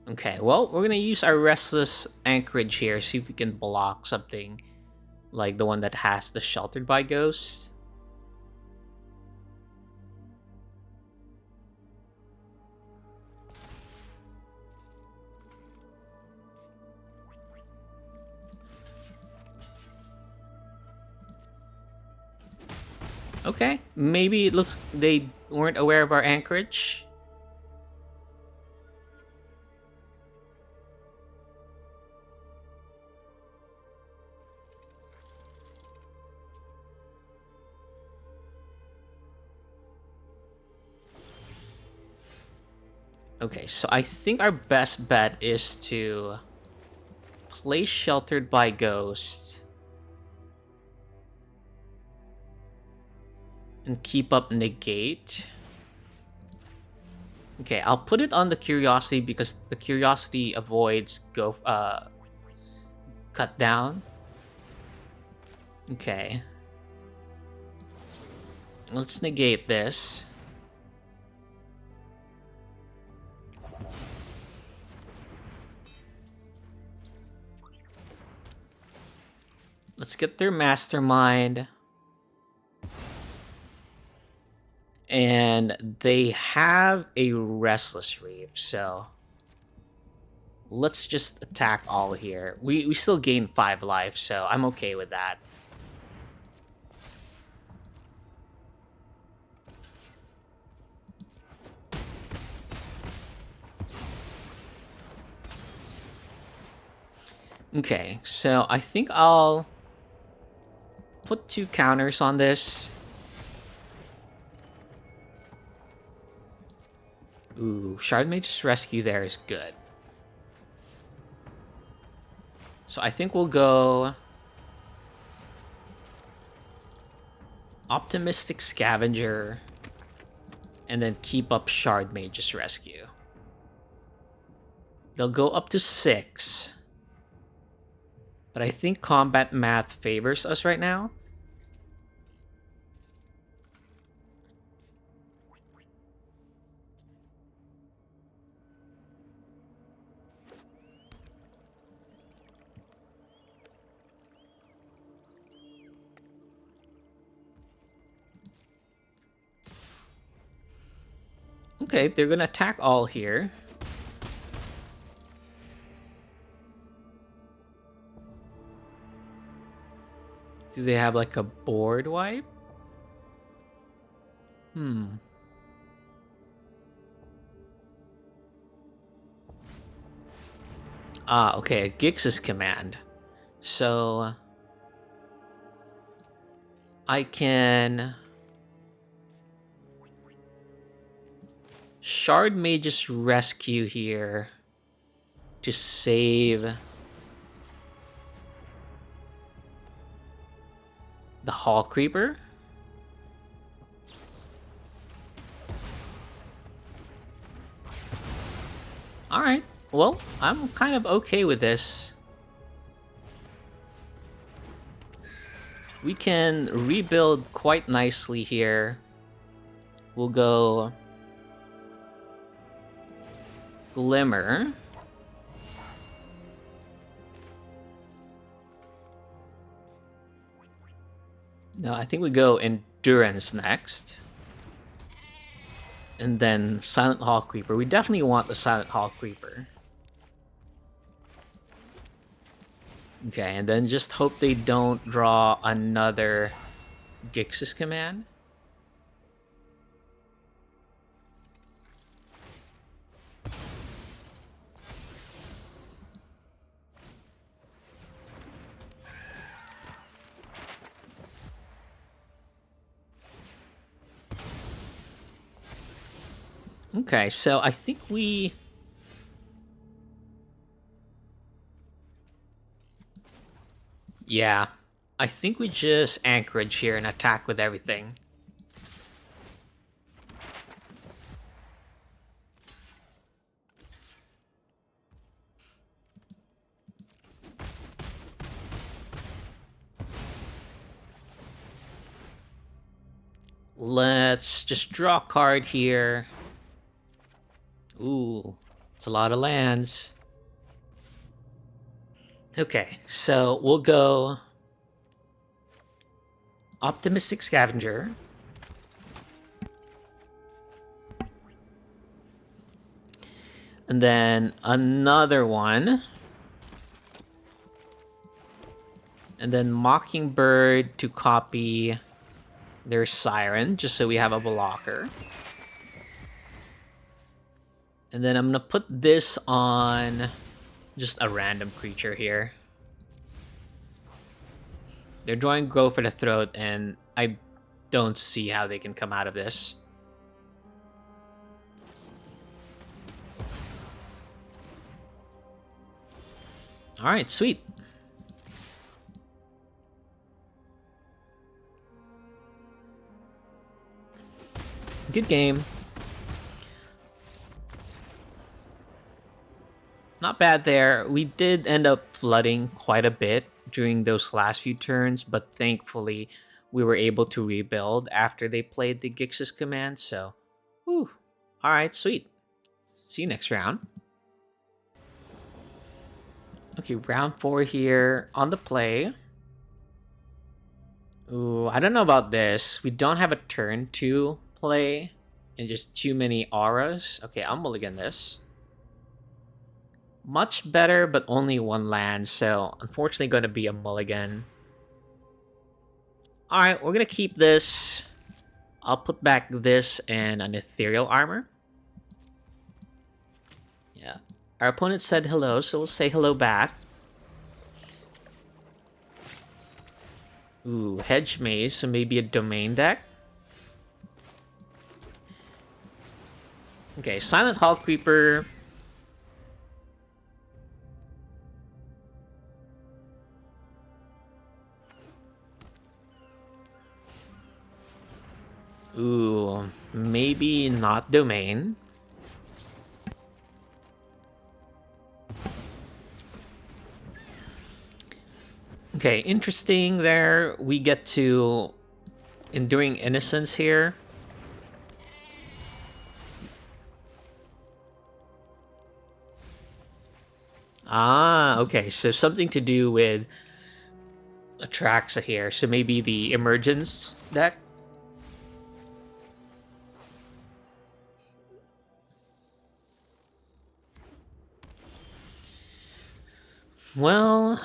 Okay, well, we're gonna use our Restless Anchorage here, see if we can block something like the one that has the Sheltered by Ghosts. Okay, maybe it looks they weren't aware of our anchorage. Okay, so I think our best bet is to play Sheltered by Ghosts and keep up Negate. Okay, I'll put it on the Curiosity because the Curiosity avoids cut down. Okay. Let's negate this. Let's get their Mastermind. And they have a Restless Reef, so let's just attack all here. We still gain 5 life, so I'm okay with that. Okay, so I think I'll put 2 counters on this. Ooh, Shardmage's Rescue there is good. So I think we'll go Optimistic Scavenger and then keep up Shardmage's Rescue. They'll go up to 6. But I think combat math favors us right now. Okay, they're gonna attack all here. Do they have like a board wipe? Ah, okay, a Gix's command. So I can Shard Mage's Rescue here to save the Hall Creeper. Alright, well, I'm kind of okay with this. We can rebuild quite nicely here. We'll go Glimmer. No, I think we go Endurance next. And then Silent Hall Creeper. We definitely want the Silent Hall Creeper. Okay, and then just hope they don't draw another Gix's command. Okay, so I think we... Yeah, I think we just Anchorage here and attack with everything. Let's just draw a card here. Ooh, it's a lot of lands. Okay, so we'll go Optimistic Scavenger. And then another one. And then Mockingbird to copy their Siren, just so we have a blocker. And then I'm gonna put this on just a random creature here. They're drawing Grow for the Throat, and I don't see how they can come out of this. Alright, sweet. Good game. Not bad there. We did end up flooding quite a bit during those last few turns, but thankfully we were able to rebuild after they played the Gix's command, so whew. Alright, sweet. See you next round. Okay, round 4 here on the play. Ooh, I don't know about this. We don't have a turn to play and just too many auras. Okay, I'll mulligan this. Much better, but only 1 land, so unfortunately going to be a mulligan. Alright, we're going to keep this. I'll put back this and an ethereal armor. Yeah. Our opponent said hello, so we'll say hello back. Ooh, Hedge Maze, so maybe a Domain deck. Okay, Silent Hall Creeper. Ooh, maybe not Domain. Okay, interesting there. We get to Enduring Innocence here. Ah, okay, so something to do with Atraxa here. So maybe the Emergence deck? Well,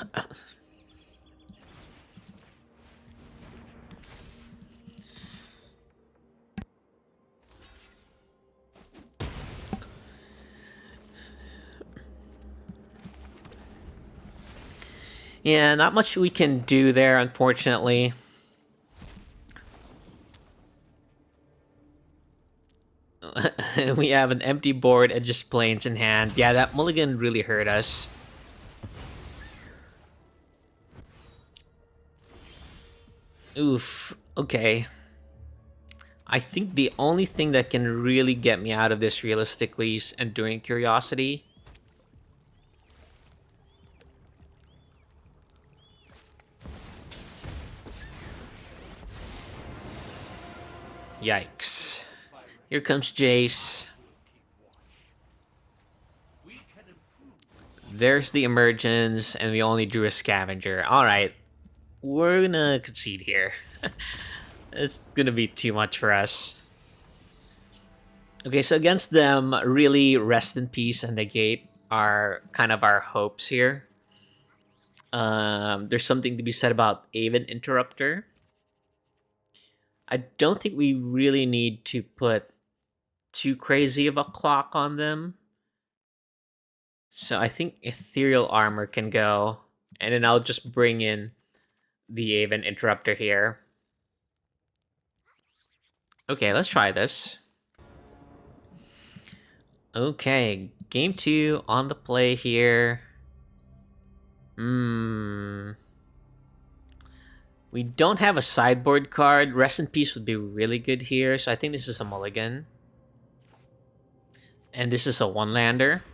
yeah, not much we can do there, unfortunately. We have an empty board and just planes in hand. Yeah, that mulligan really hurt us. Oof. Okay. I think the only thing that can really get me out of this realistically is Enduring Curiosity. Yikes. Here comes Jace. There's the Emergence, and we only drew a Scavenger. Alright. We're gonna concede here. It's gonna be too much for us. Okay, so against them, really Rest in Peace and Negate are kind of our hopes here. There's something to be said about Aven Interrupter. I don't think we really need to put too crazy of a clock on them. So I think Ethereal Armor can go. And then I'll just bring in the Aven Interrupter here. Okay, let's try this. Okay, game 2 on the play here. We don't have a sideboard card. Rest in Peace would be really good here, so I think this is a mulligan. And this is a one-lander.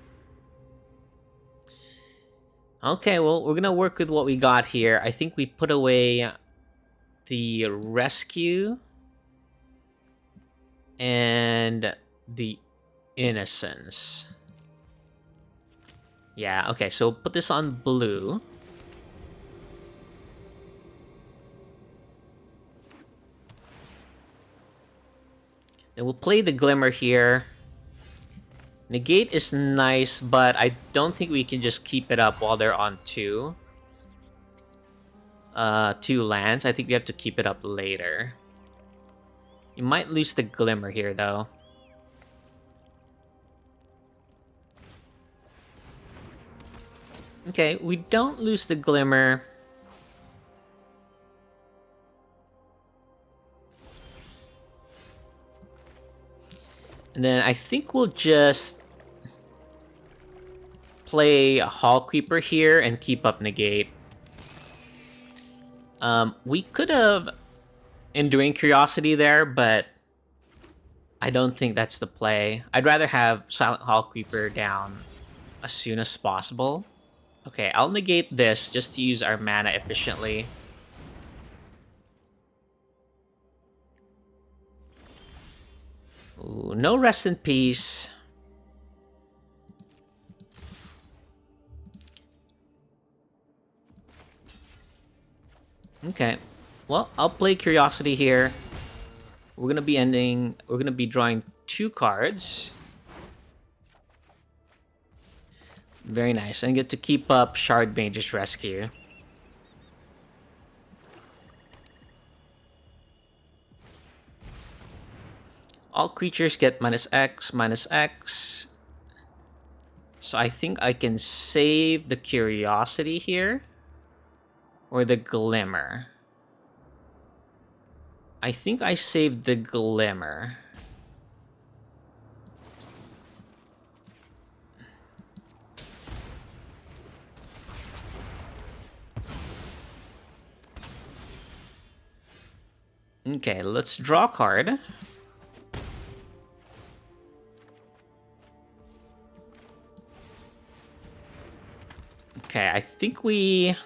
Okay, well, we're gonna work with what we got here. I think we put away the Rescue and the Innocence. Yeah, okay, so we'll put this on blue. And we'll play the Glimmer here. Negate is nice, but I don't think we can just keep it up while they're on two lands. I think we have to keep it up later. You might lose the Glimmer here, though. Okay, we don't lose the Glimmer. And then I think we'll just play a Hall Creeper here and keep up Negate. We could have Enduring Curiosity there, but I don't think that's the play. I'd rather have Silent Hall Creeper down as soon as possible. Okay, I'll negate this just to use our mana efficiently. Ooh, no Rest in Peace. Okay, well, I'll play Curiosity here. We're gonna be drawing 2 cards. Very nice, and get to keep up Shard Mage's Rescue. All creatures get -X. So I think I can save the Curiosity here. Or the Glimmer. I think I saved the Glimmer. Okay, let's draw a card. Okay, I think we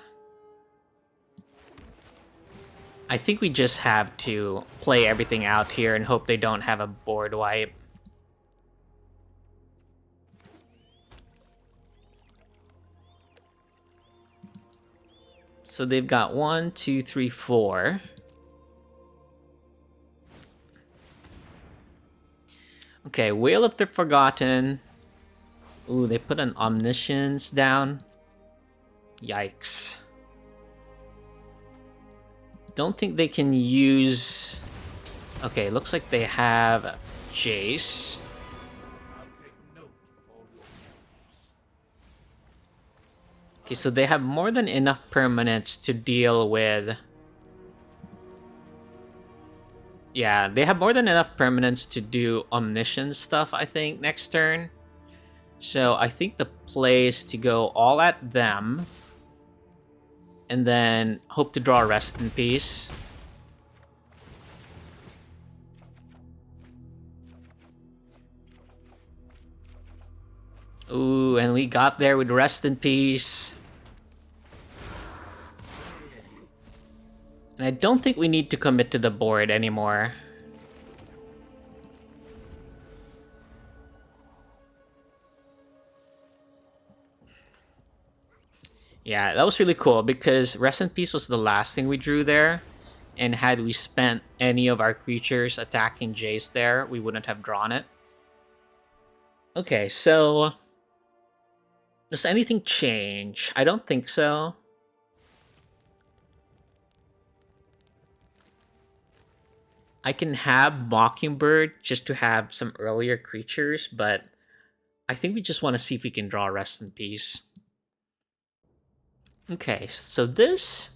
just have to play everything out here and hope they don't have a board wipe. So they've got 1, 2, 3, 4. Okay, Whale of the Forgotten. Ooh, they put an Omniscience down. Yikes. Don't think they can use... Okay, looks like they have Jace. Okay, so they have more than enough permanents to deal with... Yeah, they have more than enough permanents to do Omniscience stuff, I think, next turn. So I think the play is to go all at them. And then hope to draw Rest in Peace. Ooh, and we got there with Rest in Peace. And I don't think we need to commit to the board anymore. Yeah, that was really cool because Rest in Peace was the last thing we drew there. And had we spent any of our creatures attacking Jace there, we wouldn't have drawn it. Okay, so... Does anything change? I don't think so. I can have Mockingbird just to have some earlier creatures, but I think we just want to see if we can draw Rest in Peace. Okay, so this...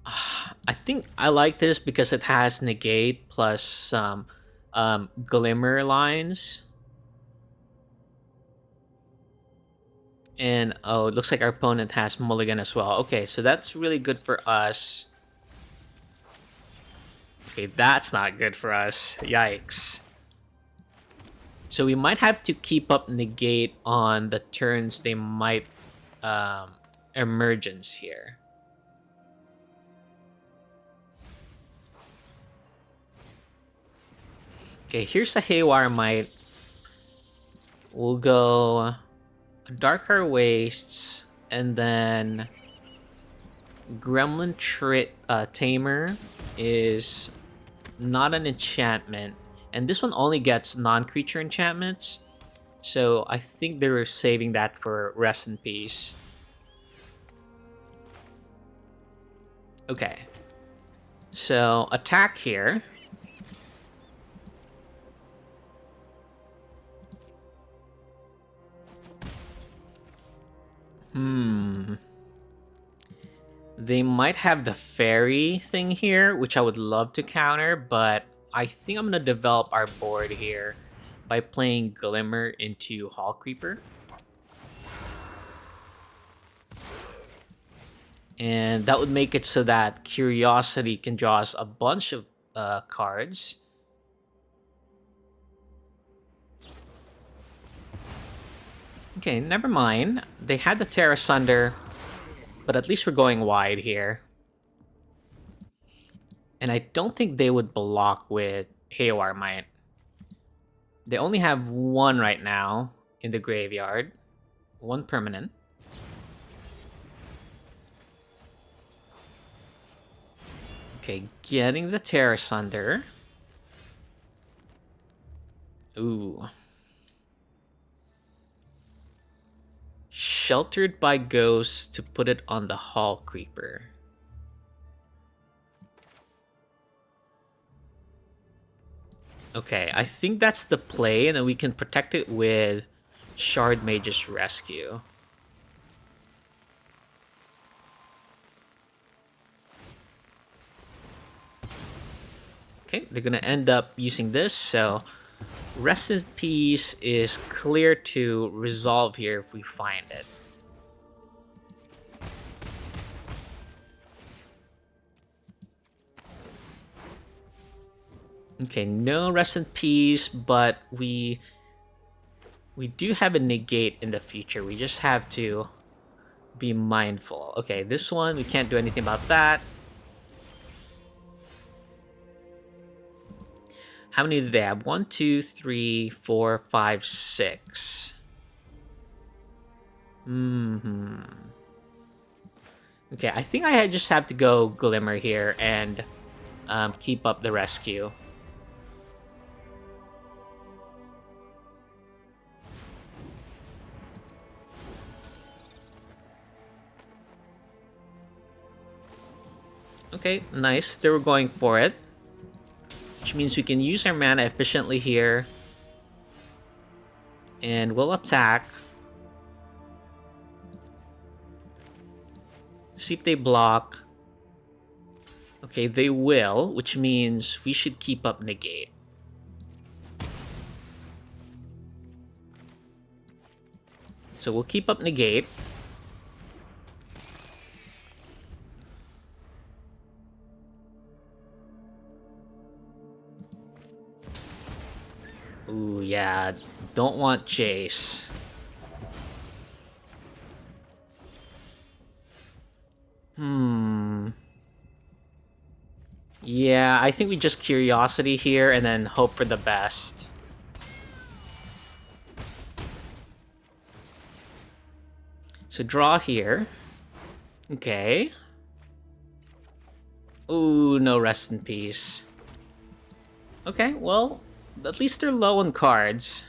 I think I like this because it has Negate plus some Glimmer lines. And, oh, it looks like our opponent has Mulligan as well. Okay, so that's really good for us. Okay, that's not good for us. Yikes. So we might have to keep up Negate on the turns they might Emergence here. Okay, here's a Haywire Might. We'll go Darker Wastes, and then Gremlin Tamer is not an enchantment, and this one only gets non-creature enchantments, so I think they were saving that for Rest in Peace. Okay, so attack here. They might have the fairy thing here, which I would love to counter, but I think I'm going to develop our board here by playing Glimmer into Hall Creeper. And that would make it so that Curiosity can draw us a bunch of cards. Okay, never mind. They had the Terra Sunder, but at least we're going wide here. And I don't think they would block with Haywire Might. They only have one right now in the graveyard. One permanent. Okay, getting the Terra Sunder. Ooh. Sheltered by Ghosts to put it on the Hall Creeper. Okay, I think that's the play, and then we can protect it with Shard Mage's Rescue. Okay, they're gonna end up using this, so Rest in Peace is clear to resolve here if we find it. Okay, no Rest in Peace, but we do have a negate in the future. We just have to be mindful. Okay, this one, we can't do anything about that. How many do they have? 1, 2, 3, 4, 5, 6. Okay, I think I just have to go Glimmer here and keep up the rescue. Okay, nice. They were going for it. Which means we can use our mana efficiently here. And we'll attack. See if they block. Okay, they will, which means we should keep up negate. So we'll keep up negate. Ooh, yeah. Don't want Chase. Yeah, I think we just Curiosity here and then hope for the best. So draw here. Okay. Ooh, no Rest in Peace. Okay, well, at least they're low on cards.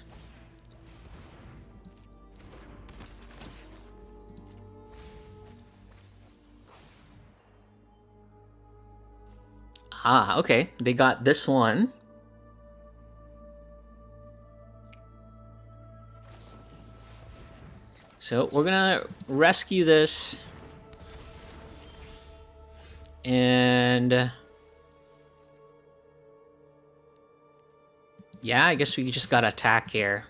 Ah, okay. They got this one. So we're gonna rescue this. And yeah, I guess we just gotta attack here.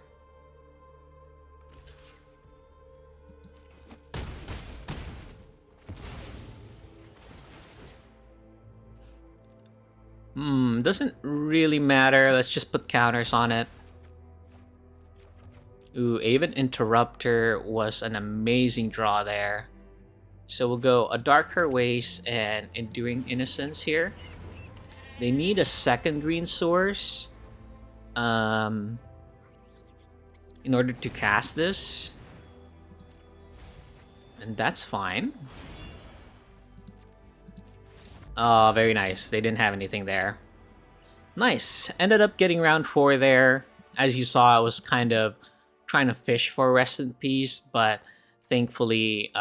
Doesn't really matter. Let's just put counters on it. Ooh, Aven Interrupter was an amazing draw there. So we'll go a Darker Waste and Enduring Innocence here. They need a second green source in order to cast this. And that's fine. Oh, very nice. They didn't have anything there. Nice. Ended up getting round 4 there. As you saw, I was kind of trying to fish for Rest in Peace, but thankfully,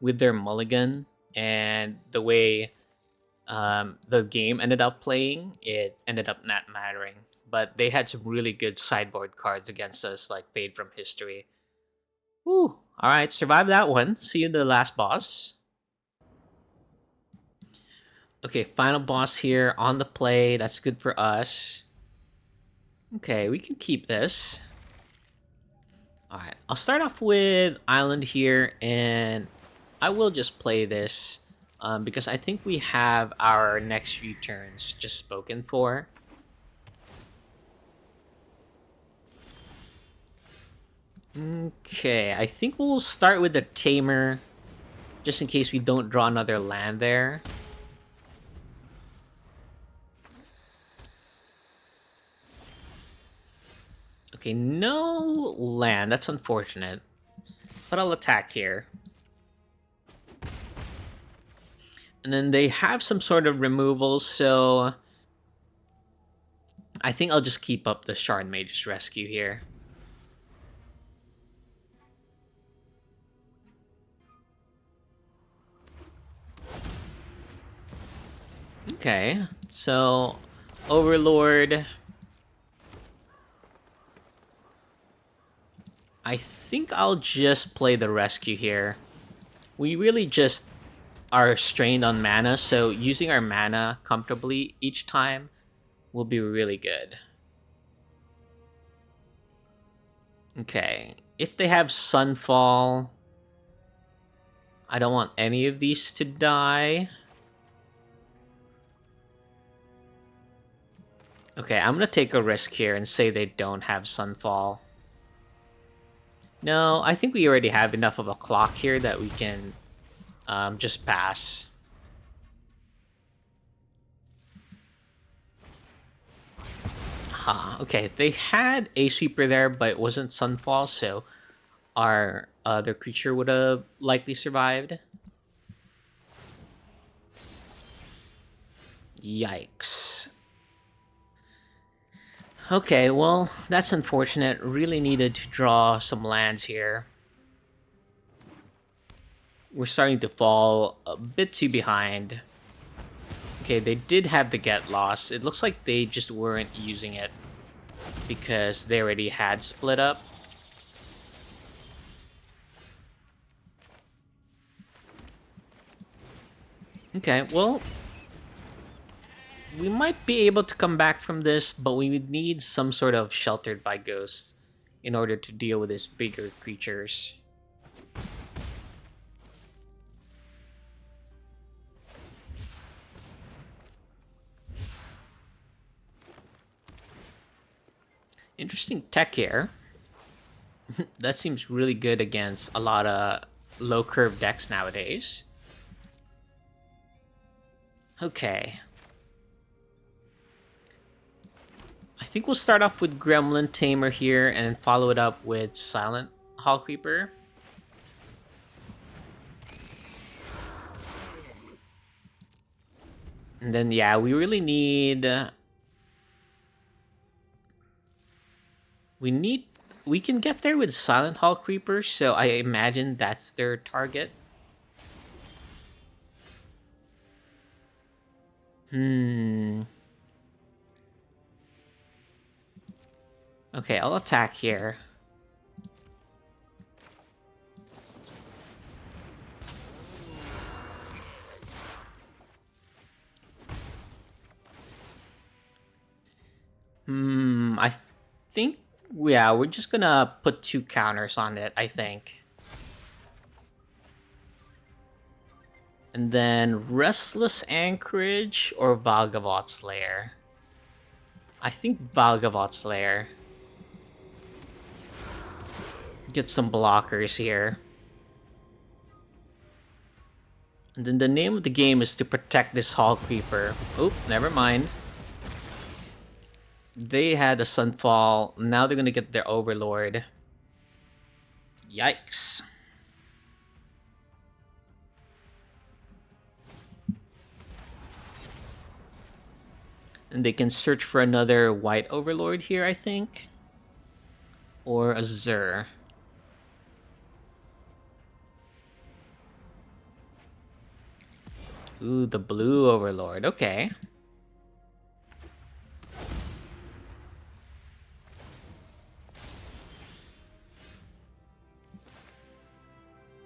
with their mulligan and the way the game ended up playing, it ended up not mattering. But they had some really good sideboard cards against us, like Fade from History. Woo! Alright, survive that one. See you in the last boss. Okay, final boss here on the play. That's good for us. Okay, we can keep this. Alright, I'll start off with Island here, and I will just play this because I think we have our next few turns just spoken for. Okay, I think we'll start with the Tamer, just in case we don't draw another land there. Okay, no land. That's unfortunate. But I'll attack here. And then they have some sort of removal, so I think I'll just keep up the Shard Mage's Rescue here. Okay, so Overlord. I think I'll just play the Rescue here. We really just are strained on mana, so using our mana comfortably each time will be really good. Okay, if they have Sunfall, I don't want any of these to die. Okay, I'm gonna take a risk here and say they don't have Sunfall. No, I think we already have enough of a clock here that we can just pass. Huh, okay, they had a sweeper there, but it wasn't Sunfall, so our other creature would have likely survived. Yikes. Okay, well, that's unfortunate. Really needed to draw some lands here. We're starting to fall a bit too behind. Okay, they did have the get lost. It looks like they just weren't using it because they already had split up. Okay, well, we might be able to come back from this, but we would need some sort of sheltered by ghosts in order to deal with these bigger creatures. Interesting tech here. That seems really good against a lot of low curve decks nowadays. Okay. I think we'll start off with Gremlin Tamer here and follow it up with Silent Hall Creeper. And then, yeah, we really need... We can get there with Silent Hall Creeper, so I imagine that's their target. Okay, I'll attack here. I think, yeah, we're just gonna put 2 counters on it, I think. And then Restless Anchorage or Valgavot's Lair. I think Valgavot's Lair. Get some blockers here. And then the name of the game is to protect this Hall Creeper. Oh, never mind. They had a Sunfall. Now they're gonna get their Overlord. Yikes. And they can search for another white Overlord here, I think. Or a Zur. Ooh, the blue Overlord. Okay.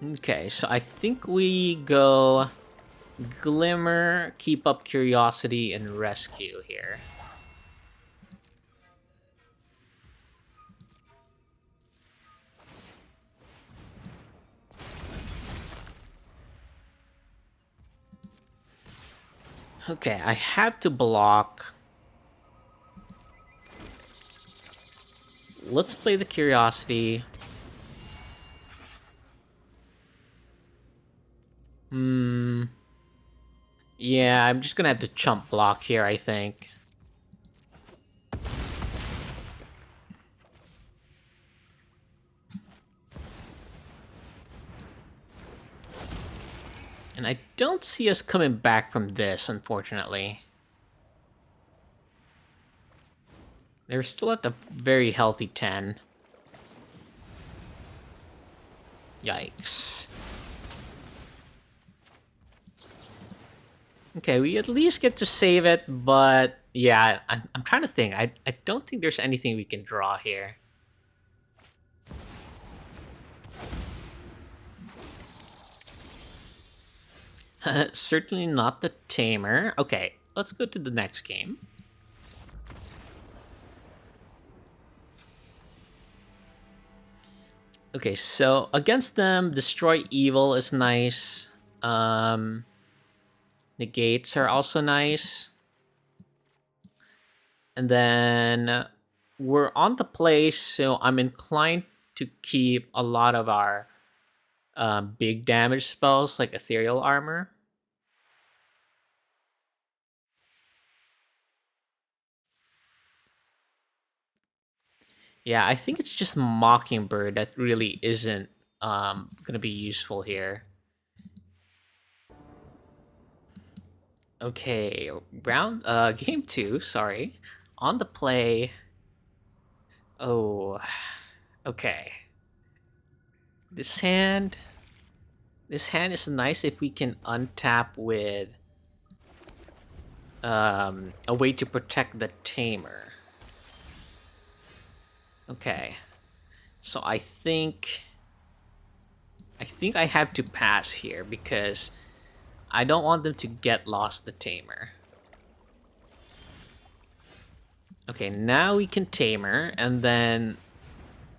Okay, so I think we go Glimmer, Keep Up Curiosity, and Rescue here. Okay, I have to block. Let's play the Curiosity. Yeah, I'm just gonna have to chump block here, I think. And I don't see us coming back from this, unfortunately. They're still at the very healthy 10. Yikes. Okay, we at least get to save it, but yeah, I'm trying to think. I don't think there's anything we can draw here. Certainly not the Tamer. Okay, let's go to the next game. Okay, so against them, destroy evil is nice. Um, Negates are also nice. And then we're on the place, so I'm inclined to keep a lot of our big damage spells like Ethereal Armor. Yeah, I think it's just Mockingbird that really isn't gonna be useful here. Okay, round game two, sorry. On the play. Oh, okay. This hand this hand is nice if we can untap with a way to protect the tamer. Okay. So I think I have to pass here because I don't want them to get lost the tamer. Okay, now we can tamer and then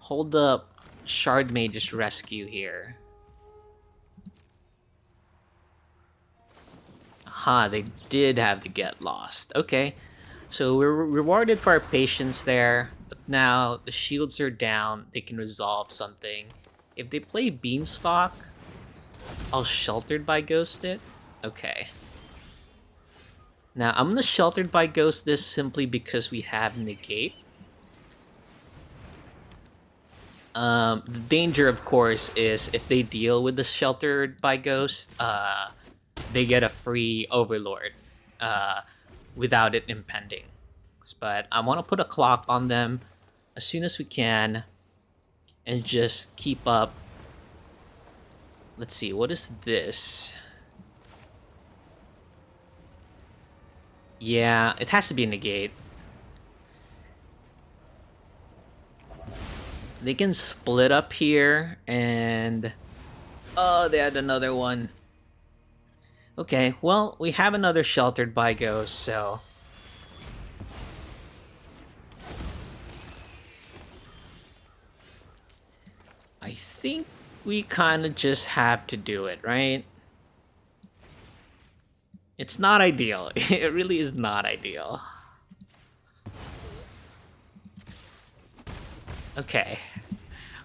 hold up Shard Mage's rescue here. Aha, they did have to get lost. Okay, so we're rewarded for our patience there. But now the shields are down. They can resolve something. If they play Beanstalk, I'll Sheltered by Ghost it. Okay. Now I'm gonna Sheltered by Ghost this simply because we have Negate. The danger, of course, is if they deal with the Sheltered by Ghost, they get a free Overlord uh, without it impending. But I want to put a clock on them as soon as we can and just keep up. Let's see, what is this? Yeah, it has to be Negate. They can split up here and... Oh, they had another one. Okay, well, we have another Sheltered by Ghost, so... I think we kind of just have to do it, right? It's not ideal. It really is not ideal. Okay.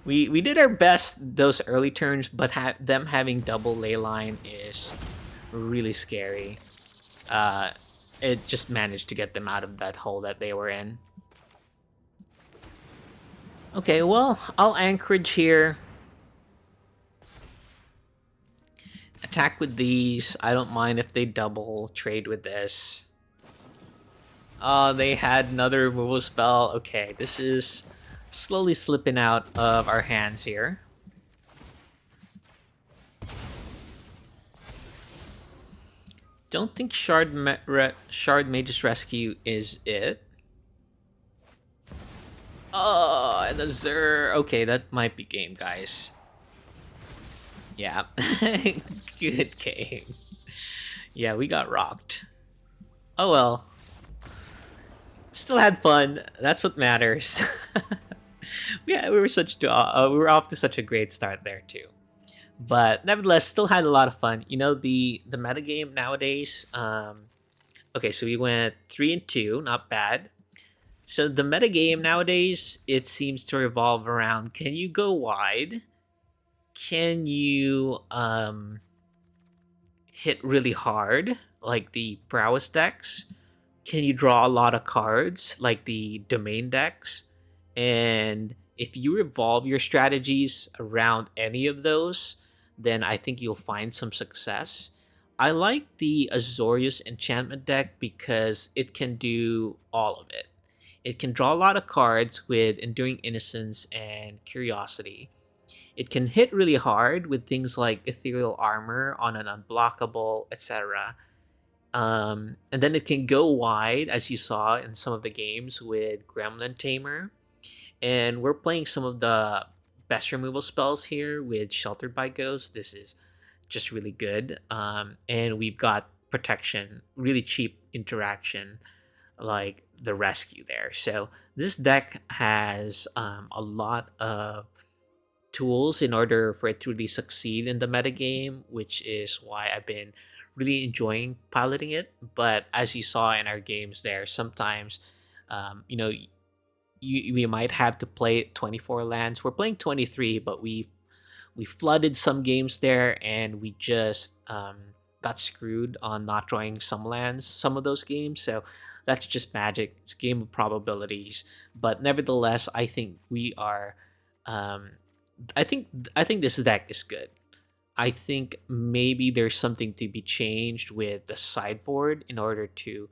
We did our best those early turns, but them having double ley line is really scary. Uh, it just managed to get them out of that hole that they were in. Okay, well, I'll Anchorage here. Attack with these. I don't mind if they double trade with this. Oh, they had another removal spell. Okay, this is slowly slipping out of our hands here. Don't think Shard Mage's Rescue is it. Oh, and the Zur. Okay, that might be game, guys. Yeah. Good game. Yeah, we got rocked. Oh well. Still had fun. That's what matters. Yeah, we were off to such a great start there too. But nevertheless, still had a lot of fun. You know, the metagame nowadays. Okay, so we went 3-2, not bad. So the metagame nowadays, it seems to revolve around: can you go wide? Can you hit really hard, like the prowess decks? Can you draw a lot of cards, like the domain decks? And if you revolve your strategies around any of those, then I think you'll find some success. I like the Azorius enchantment deck because it can do all of it. It can draw a lot of cards with Enduring Innocence and Curiosity. It can hit really hard with things like Ethereal Armor on an unblockable, etc. And then it can go wide, as you saw in some of the games with Gremlin Tamer. And we're playing some of the best removal spells here with Sheltered by Ghost. This is just really good. And we've got protection, really cheap interaction, like the rescue there. So this deck has a lot of tools in order for it to really succeed in the metagame, which is why I've been really enjoying piloting it. But as you saw in our games there, sometimes, you know, we might have to play 24 lands. We're playing 23, but we flooded some games there, and we just got screwed on not drawing some lands some of those games. So that's just magic. It's a game of probabilities, but nevertheless, I think we are. Um, I think this deck is good. I think maybe there's something to be changed with the sideboard in order to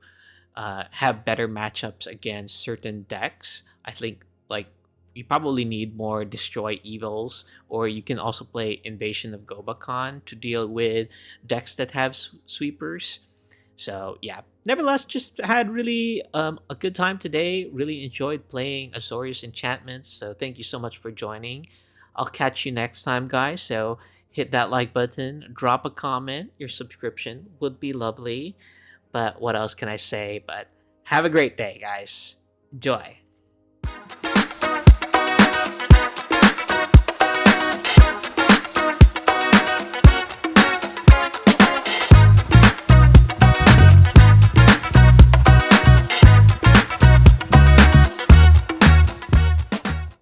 have better matchups against certain decks. I think like you probably need more destroy evils, or you can also play Invasion of Gobakan to deal with decks that have sweepers. So yeah, nevertheless, just had really a good time today. Really enjoyed playing Azorius Enchantments. So thank you so much for joining. I'll catch you next time, guys. So hit that like button, drop a comment. Your subscription would be lovely. But what else can I say? But have a great day, guys. Enjoy.